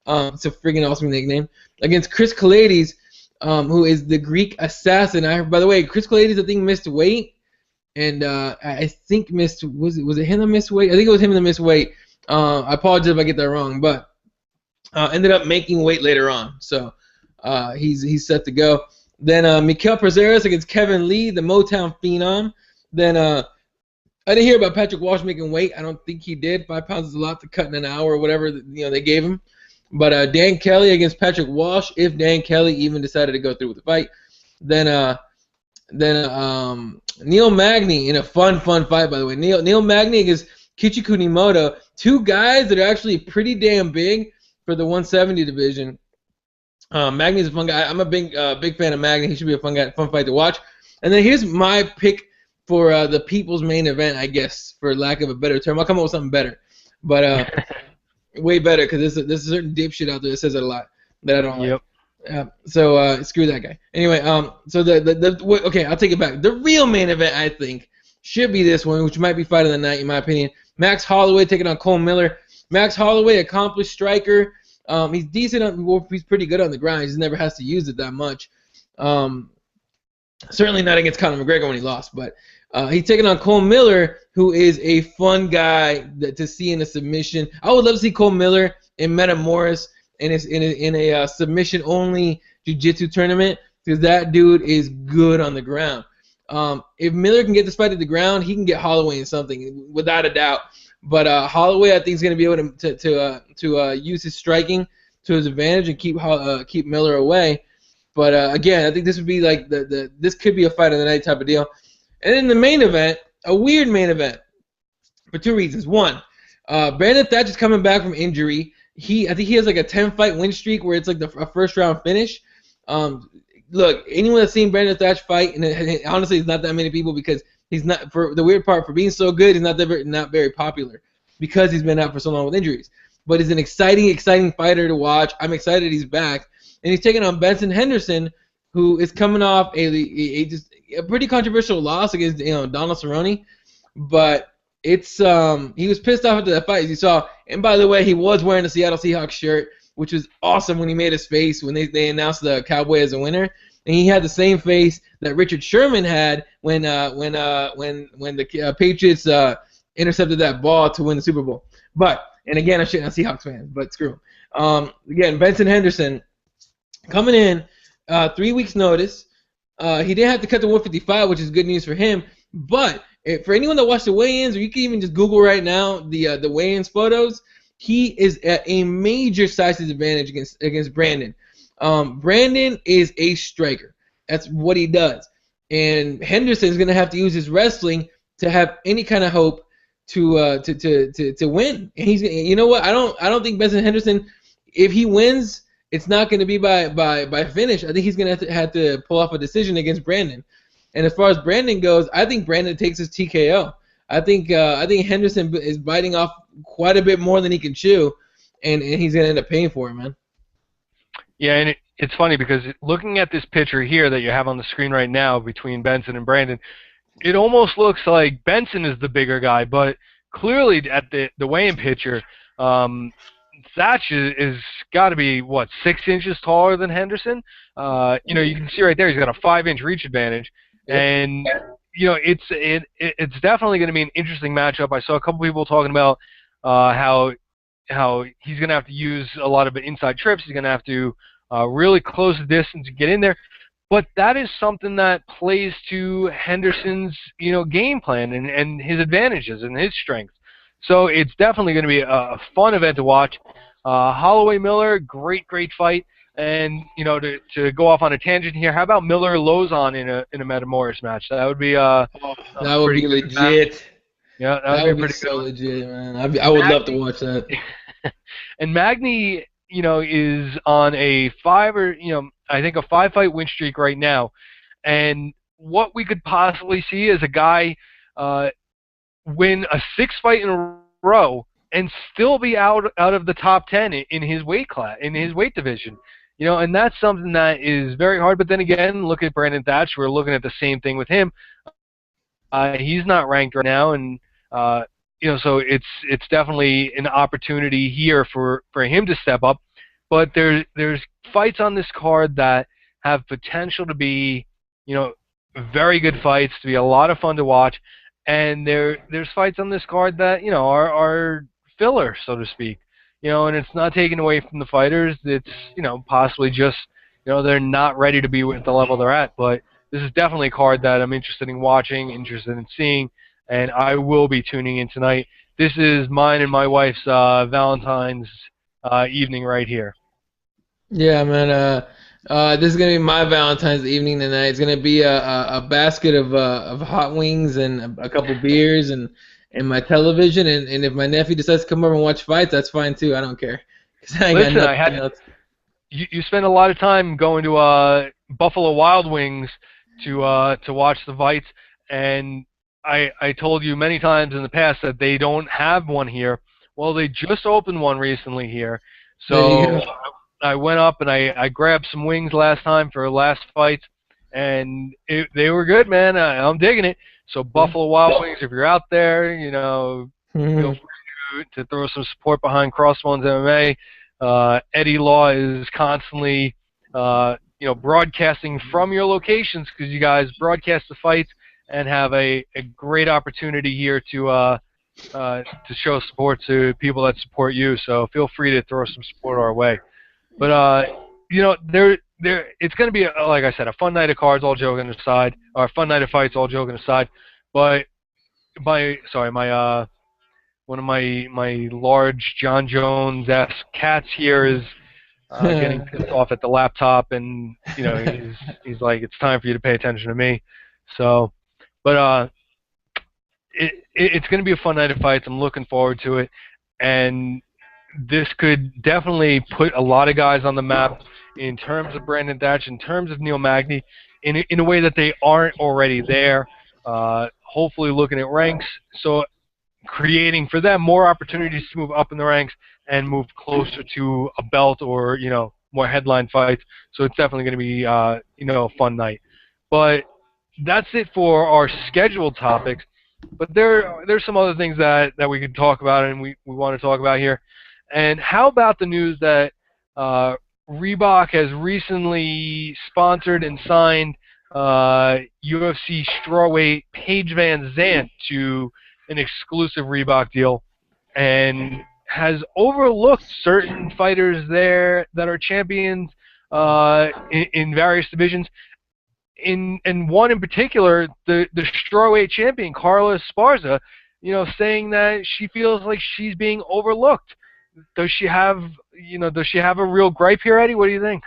It's a freaking awesome nickname. Against Chris Kalades, who is the Greek assassin. By the way, Chris Kalades, I think, missed weight. And I think was it him that missed weight? I think it was him that missed weight. I apologize if I get that wrong, but ended up making weight later on. So he's set to go. Then Mikael Prazeres against Kevin Lee, the Motown Phenom. Then I didn't hear about Patrick Walsh making weight. I don't think he did. 5 pounds is a lot to cut in an hour or whatever they gave him. But Dan Kelly against Patrick Walsh, if Dan Kelly even decided to go through with the fight. Then Neil Magny in a fun fight, by the way. Neil Magny against Kichi Kunimoto, 2 guys that are actually pretty damn big for the 170 division. Magny's a fun guy. I'm a big fan of Magny. He should be a fun fight to watch. And then here's my pick for the people's main event, I guess, for lack of a better term. I'll come up with something better, but way better, because there's a certain dipshit out there that says it a lot that I don't like. So screw that guy. Anyway, okay, I'll take it back. The real main event, I think, should be this one, which might be fight of the night in my opinion. Max Holloway taking on Cole Miller. Max Holloway, accomplished striker. He's decent. He's pretty good on the ground. He just never has to use it that much. Certainly not against Conor McGregor when he lost, but he's taking on Cole Miller, who is a fun guy to see in a submission. I would love to see Cole Miller and Meta Morris in a submission-only jiu-jitsu tournament, because that dude is good on the ground. If Miller can get this fight to the ground, he can get Holloway in something, without a doubt. But Holloway, I think, is going to be able to use his striking to his advantage and keep Miller away. But again, I think this would be like this could be a fight of the night type of deal. And then the main event, a weird main event, for 2 reasons. One, Brandon Thatch is coming back from injury. I think he has like a 10-fight win streak where it's like a first-round finish. Look, anyone that's seen Brandon Thatch fight, and honestly, it's not that many people, because he's not. For the weird part, for being so good, he's not very popular, because he's been out for so long with injuries. But he's an exciting fighter to watch. I'm excited he's back. And he's taking on Benson Henderson, who is coming off a pretty controversial loss against Donald Cerrone. But it's he was pissed off after that fight, as you saw. And by the way, he was wearing a Seattle Seahawks shirt, which was awesome when he made his face when they announced the Cowboy as a winner. And he had the same face that Richard Sherman had when the Patriots intercepted that ball to win the Super Bowl. And again, I'm shitting on Seahawks fans, but screw him. Again, Benson Henderson coming in, 3 weeks notice. He didn't have to cut to 155, which is good news for him. But for anyone that watched the weigh-ins, or you can even just Google right now the weigh-ins photos, he is at a major size disadvantage against Brandon. Brandon is a striker. That's what he does. And Henderson is going to have to use his wrestling to have any kind of hope to win. And you know what? I don't think Benson Henderson, if he wins, it's not going to be by finish. I think he's going to have to pull off a decision against Brandon. And as far as Brandon goes, I think Brandon takes his TKO. I think Henderson is biting off quite a bit more than he can chew, and he's going to end up paying for it, man. Yeah, and it's funny because looking at this picture here that you have on the screen right now between Benson and Brandon, it almost looks like Benson is the bigger guy, but clearly at the weigh-in picture, Thatch is got to be, what, 6 inches taller than Henderson? You know, you can see right there he's got a 5-inch reach advantage. And, you know, it's definitely going to be an interesting matchup. I saw a couple people talking about how he's going to have to use a lot of inside trips. He's going to have to really close the distance to get in there. But that is something that plays to Henderson's, you know, game plan and his advantages and his strengths. So it's definitely going to be a fun event to watch. Holloway Miller, great fight. And, you know, to go off on a tangent here, how about Miller Lozon in a Metamoris match? That would be that would be legit. Match. Yeah, that would be pretty so legit, man. I would love to watch that. And Magny, you know, is on a 5-fight win streak right now. And what we could possibly see is a guy win a 6th fight in a row and still be out of the top 10 in his weight class, in his weight division. You know, and that's something that is very hard. But then again, look at Brandon Thatch. We're looking at the same thing with him. He's not ranked right now, and you know, so it's definitely an opportunity here for him to step up. But there's fights on this card that have potential to be, you know, very good fights, to be a lot of fun to watch. And there's fights on this card that, you know, are filler, so to speak. You know, and it's not taken away from the fighters. It's, you know, possibly just, you know, they're not ready to be at the level they're at. But this is definitely a card that I'm interested in watching, interested in seeing, and I will be tuning in tonight. This is mine and my wife's Valentine's evening right here. Yeah, man. This is gonna be my Valentine's evening tonight. It's gonna be a basket of hot wings and a couple beers and my television. And if my nephew decides to come over and watch fights, that's fine too. I don't care. Listen, you spend a lot of time going to Buffalo Wild Wings to watch the fights, and I told you many times in the past that they don't have one here. Well, they just opened one recently here, so I went up and I grabbed some wings last time for last fight, and they were good, man. I'm digging it. So Buffalo Wild Wings, if you're out there, you know, feel free to throw some support behind CrossBones MMA. Eddie Law is constantly, you know, broadcasting from your locations because you guys broadcast the fights and have a great opportunity here to show support to people that support you. So feel free to throw some support our way. But you know, it's going to be, like I said, a fun night of cards, all joking aside, or a fun night of fights, all joking aside. But one of my large John Jones-esque cats here is getting pissed off at the laptop, and you know, he's like, it's time for you to pay attention to me. So, but it's going to be a fun night of fights. I'm looking forward to it, and this could definitely put a lot of guys on the map in terms of Brandon Thatch, in terms of Neil Magny, in a way that they aren't already there. Hopefully looking at ranks, so creating for them more opportunities to move up in the ranks and move closer to a belt or, you know, more headline fights. So it's definitely going to be, you know, a fun night. But that's it for our scheduled topics. But there's some other things that we could talk about and we want to talk about here. And how about the news that Reebok has recently sponsored and signed UFC strawweight Paige Van Zandt to an exclusive Reebok deal, and has overlooked certain fighters there that are champions in various divisions. In one in particular, the strawweight champion Carla Esparza, you know, saying that she feels like she's being overlooked. Does she have a real gripe here, Eddie? What do you think?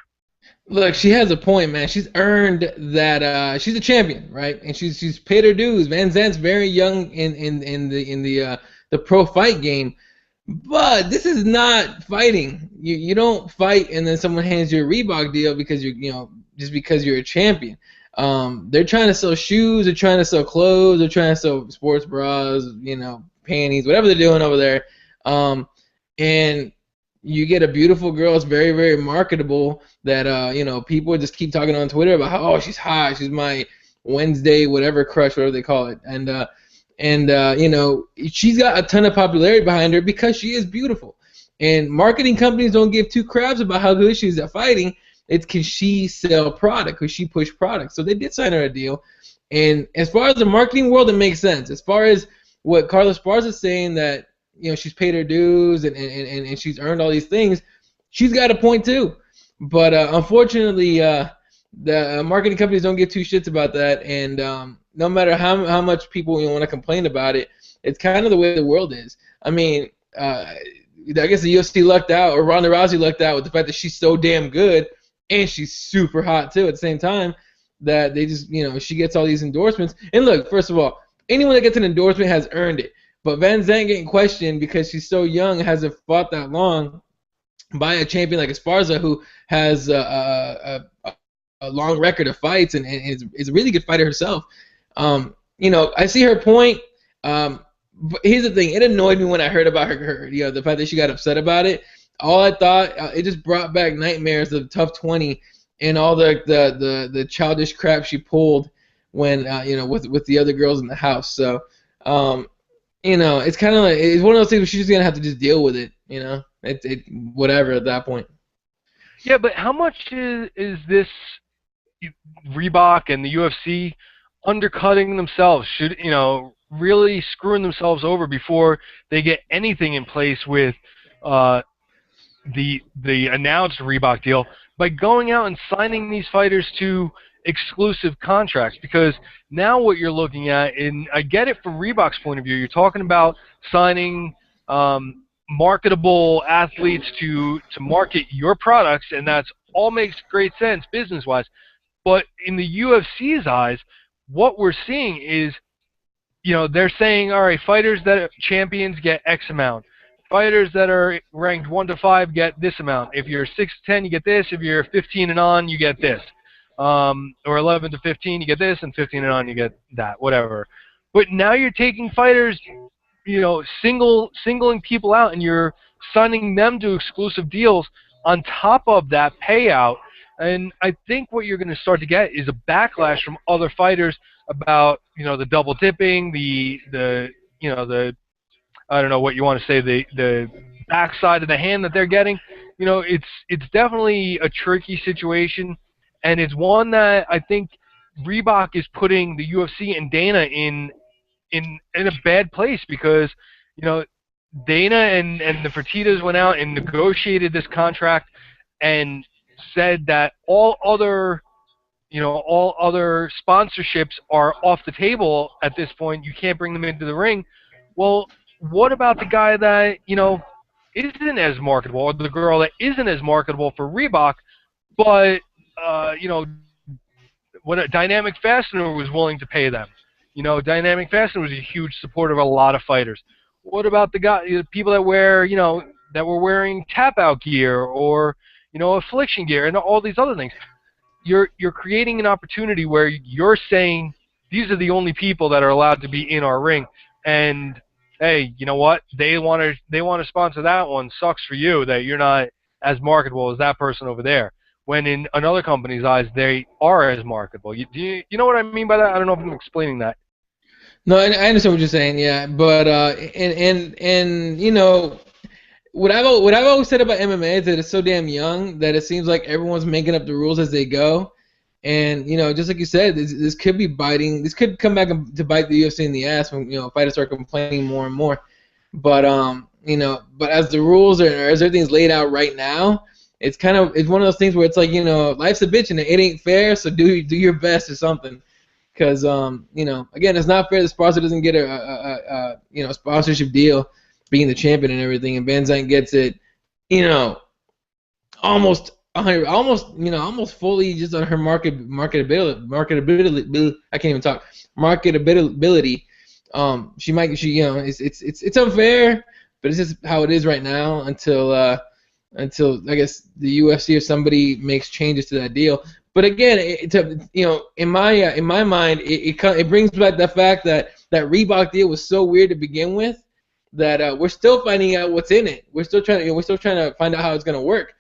Look, she has a point, man. She's earned that. She's a champion, right? And she's paid her dues. Van Zandt's very young in the pro fight game, But this is not fighting. You don't fight and then someone hands you a Reebok deal because just because you're a champion. They're trying to sell shoes, they're trying to sell clothes, they're trying to sell sports bras, panties, whatever they're doing over there. And you get a beautiful girl, it's very, very marketable that people just keep talking on Twitter about how, oh, she's hot, she's my Wednesday whatever crush, whatever they call it. And she's got a ton of popularity behind her because she is beautiful. And marketing companies don't give two craps about how good she is at fighting. It's can she sell product, can she push product. So they did sign her a deal. And as far as the marketing world, it makes sense. As far as what Carla Esparza is saying that, she's paid her dues and she's earned all these things, she's got a point too. But unfortunately, the marketing companies don't give two shits about that. And no matter how much people want to complain about it, it's kind of the way the world is. I mean, I guess the UFC lucked out, or Ronda Rousey lucked out with the fact that she's so damn good and she's super hot too at the same time, that they just, she gets all these endorsements. And look, first of all, anyone that gets an endorsement has earned it. But Van Zandt getting questioned because she's so young, hasn't fought that long, by a champion like Esparza, who has a long record of fights and is a really good fighter herself. I see her point. But here's the thing: it annoyed me when I heard about her the fact that she got upset about it. All I thought, it just brought back nightmares of Tough 20 and all the childish crap she pulled when with the other girls in the house. So it's kind of like, it's one of those things where she's just gonna have to just deal with it. Whatever at that point. Yeah, but how much is this Reebok and the UFC undercutting themselves? Should really screwing themselves over before they get anything in place with the announced Reebok deal by going out and signing these fighters to exclusive contracts? Because now what you're looking at, and I get it from Reebok's point of view, you're talking about signing marketable athletes to market your products, and that's all makes great sense business-wise. But in the UFC's eyes, what we're seeing is, they're saying, all right, fighters that are champions get X amount. Fighters that are ranked 1 to 5 get this amount. If you're 6 to 10, you get this. If you're 15 and on, you get this. Or 11 to 15, you get this, and 15 and on, you get that. Whatever. But now you're taking fighters, singling people out, and you're signing them to exclusive deals on top of that payout. And I think what you're going to start to get is a backlash from other fighters about, the double dipping, the I don't know what you want to say, the backside of the hand that they're getting. It's definitely a tricky situation, and it's one that I think Reebok is putting the UFC and Dana in a bad place, because Dana and the Fertittas went out and negotiated this contract and said that all other sponsorships are off the table at this point. You can't bring them into the ring. Well, what about the guy that isn't as marketable, or the girl that isn't as marketable for Reebok, but what a Dynamic Fastener was willing to pay them? Dynamic Fastener was a huge supporter of a lot of fighters. What about the people that wear, that were wearing tap-out gear or, affliction gear and all these other things? You're creating an opportunity where you're saying these are the only people that are allowed to be in our ring, and hey, you know what? They want to sponsor that one. Sucks for you that you're not as marketable as that person over there. When in another company's eyes, they are as marketable. You know what I mean by that? I don't know if I'm explaining that. No, I understand what you're saying, yeah. But what I've always said about MMA is that it's so damn young that it seems like everyone's making up the rules as they go. And just like you said, this could be biting. This could come back to bite the UFC in the ass when fighters start complaining more and more. But but as the rules are, as everything's laid out right now, it's one of those things where it's like life's a bitch and it ain't fair. So do your best or something. Because again, it's not fair. The sponsor doesn't get a sponsorship deal, being the champion and everything, and Van Zandt gets it, almost fully just on her marketability. I can't even talk. Marketability. It's unfair, but it's just how it is right now until I guess the UFC or somebody makes changes to that deal. But again, in my mind, it brings back the fact that that Reebok deal was so weird to begin with that we're still finding out what's in it. We're still trying to find out how it's gonna work.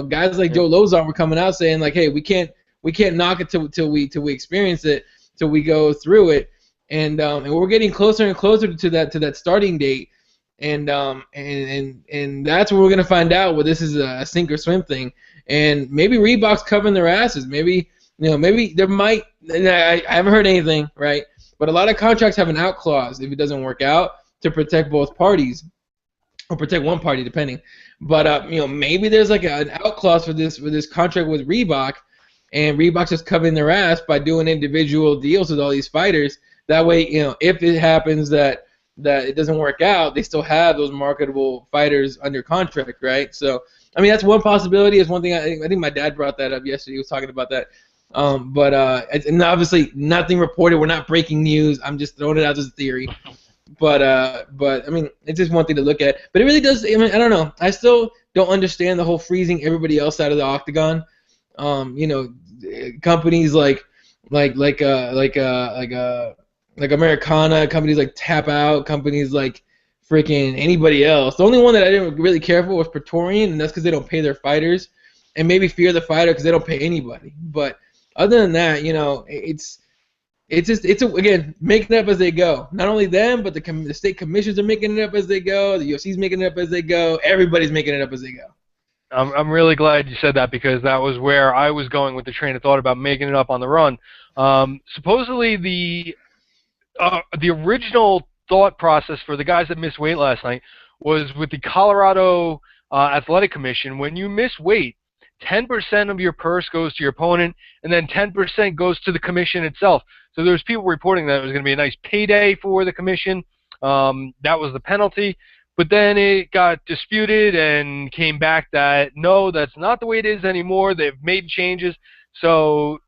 Guys like Joe Lozon were coming out saying like, hey, we can't knock it till we experience it, till we go through it, and we're getting closer and closer to that starting date, and that's where we're gonna find out whether this is a sink or swim thing. And maybe Reebok's covering their asses. Maybe there might. I haven't heard anything, right? But a lot of contracts have an out clause if it doesn't work out to protect both parties, or protect one party, depending. But maybe there's like an out clause for this contract with Reebok, and Reebok's just covering their ass by doing individual deals with all these fighters. That way, if it happens that it doesn't work out, they still have those marketable fighters under contract, right? So, I mean, that's one possibility. It's one thing. I think my dad brought that up yesterday. He was talking about that. And obviously nothing reported. We're not breaking news. I'm just throwing it out as a theory. But I mean, it's just one thing to look at. But it really does. I mean, I don't know. I still don't understand the whole freezing everybody else out of the octagon. Companies like Americana, companies like Tap Out, companies like freaking anybody else. The only one that I didn't really care for was Praetorian, and that's because they don't pay their fighters, and maybe Fear the Fighter because they don't pay anybody. But other than that, it's again, making it up as they go. Not only them, but the state commissions are making it up as they go. The UFC's making it up as they go. Everybody's making it up as they go. I'm really glad you said that, because that was where I was going with the train of thought about making it up on the run. Supposedly the original thought process for the guys that missed weight last night was with the Colorado Athletic Commission. When you miss weight, 10% of your purse goes to your opponent, and then 10% goes to the commission itself. So there's people reporting that it was going to be a nice payday for the commission. That was the penalty. But then it got disputed and came back that, no, that's not the way it is anymore. They've made changes. So,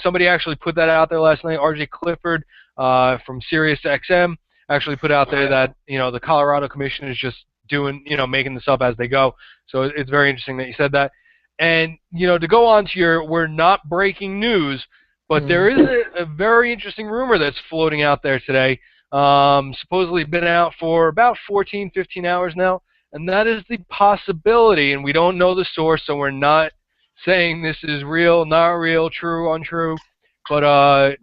somebody actually put that out there last night. RJ Clifford from SiriusXM actually put out there that, the Colorado Commission is just doing, making this up as they go. So it's very interesting that you said that. And, to go on to we're not breaking news, but there is a very interesting rumor that's floating out there today. Supposedly been out for about 14, 15 hours now, and that is the possibility, and we don't know the source, so we're not saying this is real, not real, true, untrue, but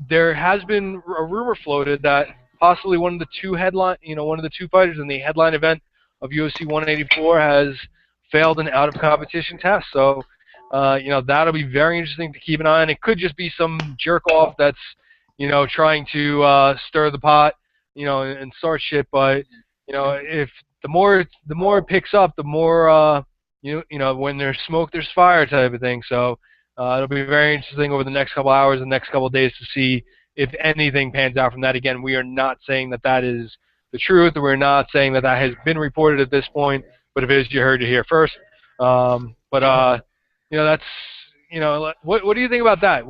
there has been a rumor floated that possibly one of the two fighters in the headline event of UFC 184 has failed an out-of-competition test. So, that'll be very interesting to keep an eye on. It could just be some jerk-off that's, trying to stir the pot, and start shit. But, if the more it picks up, the more, when there's smoke, there's fire type of thing. So it'll be very interesting over the next couple hours, the next couple of days to see if anything pans out from that. Again, we are not saying that is the truth. We're not saying that has been reported at this point. But if it is, you heard it here first. That's, what do you think about that?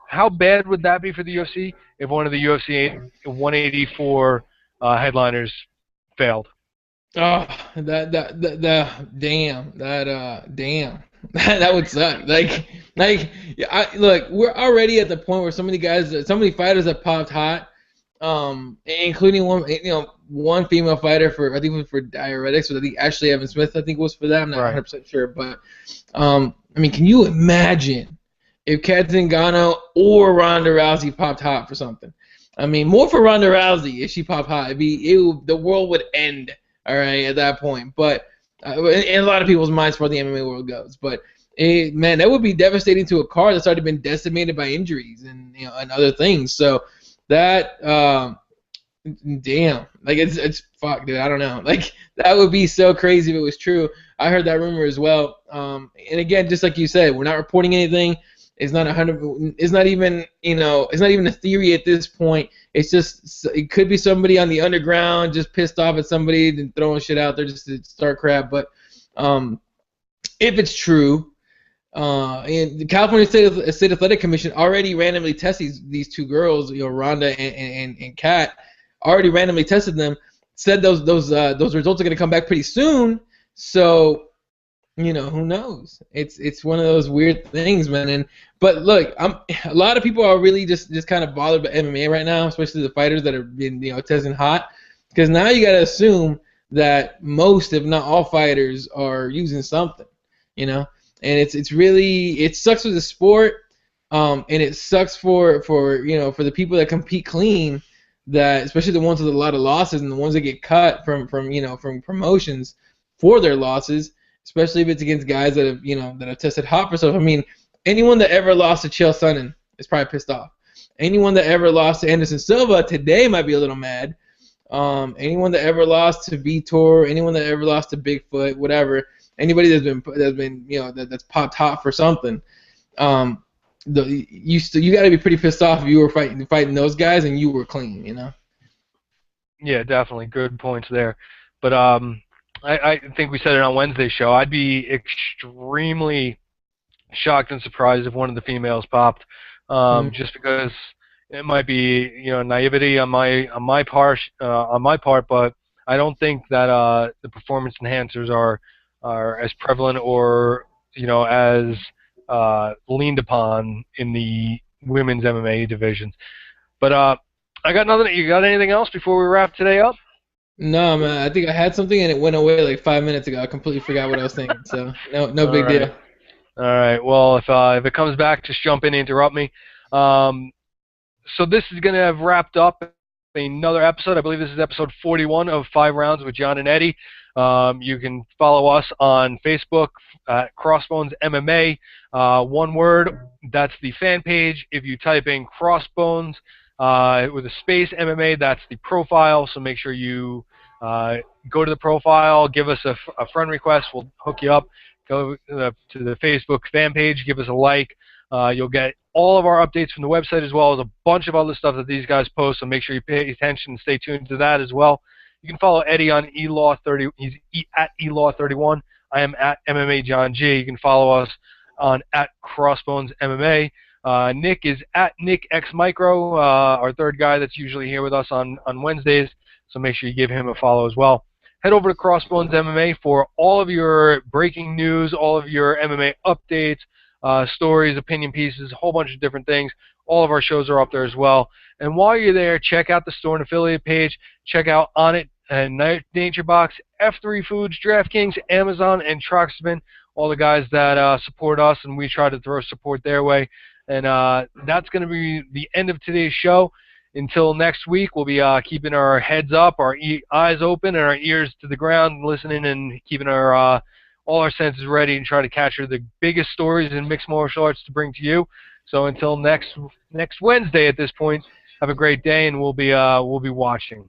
How bad would that be for the UFC if one of the UFC 184 headliners failed? Oh, damn, that would suck. Look, we're already at the point where so many fighters have popped hot, including one female fighter for diuretics. So I think Ashley Evans Smith, was for that. I'm not 100% sure, but can you imagine if Kat Zingano or Ronda Rousey popped hot for something? More for Ronda Rousey if she popped hot. The world would end. All right, at that point. But in a lot of people's minds, for the MMA world goes. But man, that would be devastating to a card that's already been decimated by injuries and and other things. So that damn, it's fuck, dude. I don't know. That would be so crazy if it was true. I heard that rumor as well. And again, just like you said, we're not reporting anything. It's not 100. It's not even It's not even a theory at this point. It's just it could be somebody on the underground just pissed off at somebody and throwing shit out there just to start crap. But if it's true, and the California State Athletic Commission already randomly tests these two girls, Rhonda and Kat, already randomly tested them, said those results are going to come back pretty soon. So, who knows? It's one of those weird things, man. But look, a lot of people are really just kind of bothered by MMA right now, especially the fighters that are being testing hot, because now you got to assume that most, if not all, fighters are using something, and it's really, it sucks for the sport, and it sucks for the people that compete clean, that especially the ones with a lot of losses and the ones that get cut from promotions for their losses, especially if it's against guys that have tested hot for stuff. I mean, anyone that ever lost to Chael Sonnen is probably pissed off. Anyone that ever lost to Anderson Silva today might be a little mad. Anyone that ever lost to Vitor, anyone that ever lost to Bigfoot, whatever, anybody that's popped hot for something, you got to be pretty pissed off if you were fighting those guys and you were clean, Yeah, definitely good points there. But I think we said it on Wednesday's show. I'd be extremely shocked and surprised if one of the females popped, just because it might be naivety on my part, but I don't think that the performance enhancers are as prevalent or as leaned upon in the women's MMA divisions. But I got nothing. You got anything else before we wrap today up? No, man. I think I had something and it went away like 5 minutes ago. I completely forgot what I was thinking. So no big deal. All right. Well, if it comes back, just jump in and interrupt me. So this is going to have wrapped up another episode. I believe this is episode 41 of 5 Rounds with John and Eddie. You can follow us on Facebook at CrossBones MMA. One word, that's the fan page. If you type in CrossBones with a space MMA, that's the profile. So make sure you go to the profile, give us a friend request. We'll hook you up. Go to the Facebook fan page, give us a like. You'll get all of our updates from the website as well as a bunch of other stuff that these guys post, so make sure you pay attention and stay tuned to that as well. You can follow Eddie on eLaw30. He's at eLaw31. I am at MMA John G. You can follow us on at CrossBones MMA. Nick is at Nick X Micro, our third guy that's usually here with us on Wednesdays, so make sure you give him a follow as well. Head over to CrossBones MMA for all of your breaking news, all of your MMA updates, stories, opinion pieces, a whole bunch of different things. All of our shows are up there as well. And while you're there, check out the store and affiliate page. Check out On It and Nature Box, F3 Foods, DraftKings, Amazon, and Troxman, all the guys that support us, and we try to throw support their way. And that's going to be the end of today's show. Until next week, we'll be keeping our heads up, our eyes open, and our ears to the ground, listening and keeping our all our senses ready and try to capture the biggest stories in mixed martial arts to bring to you. So until next Wednesday at this point, have a great day, and we'll be watching.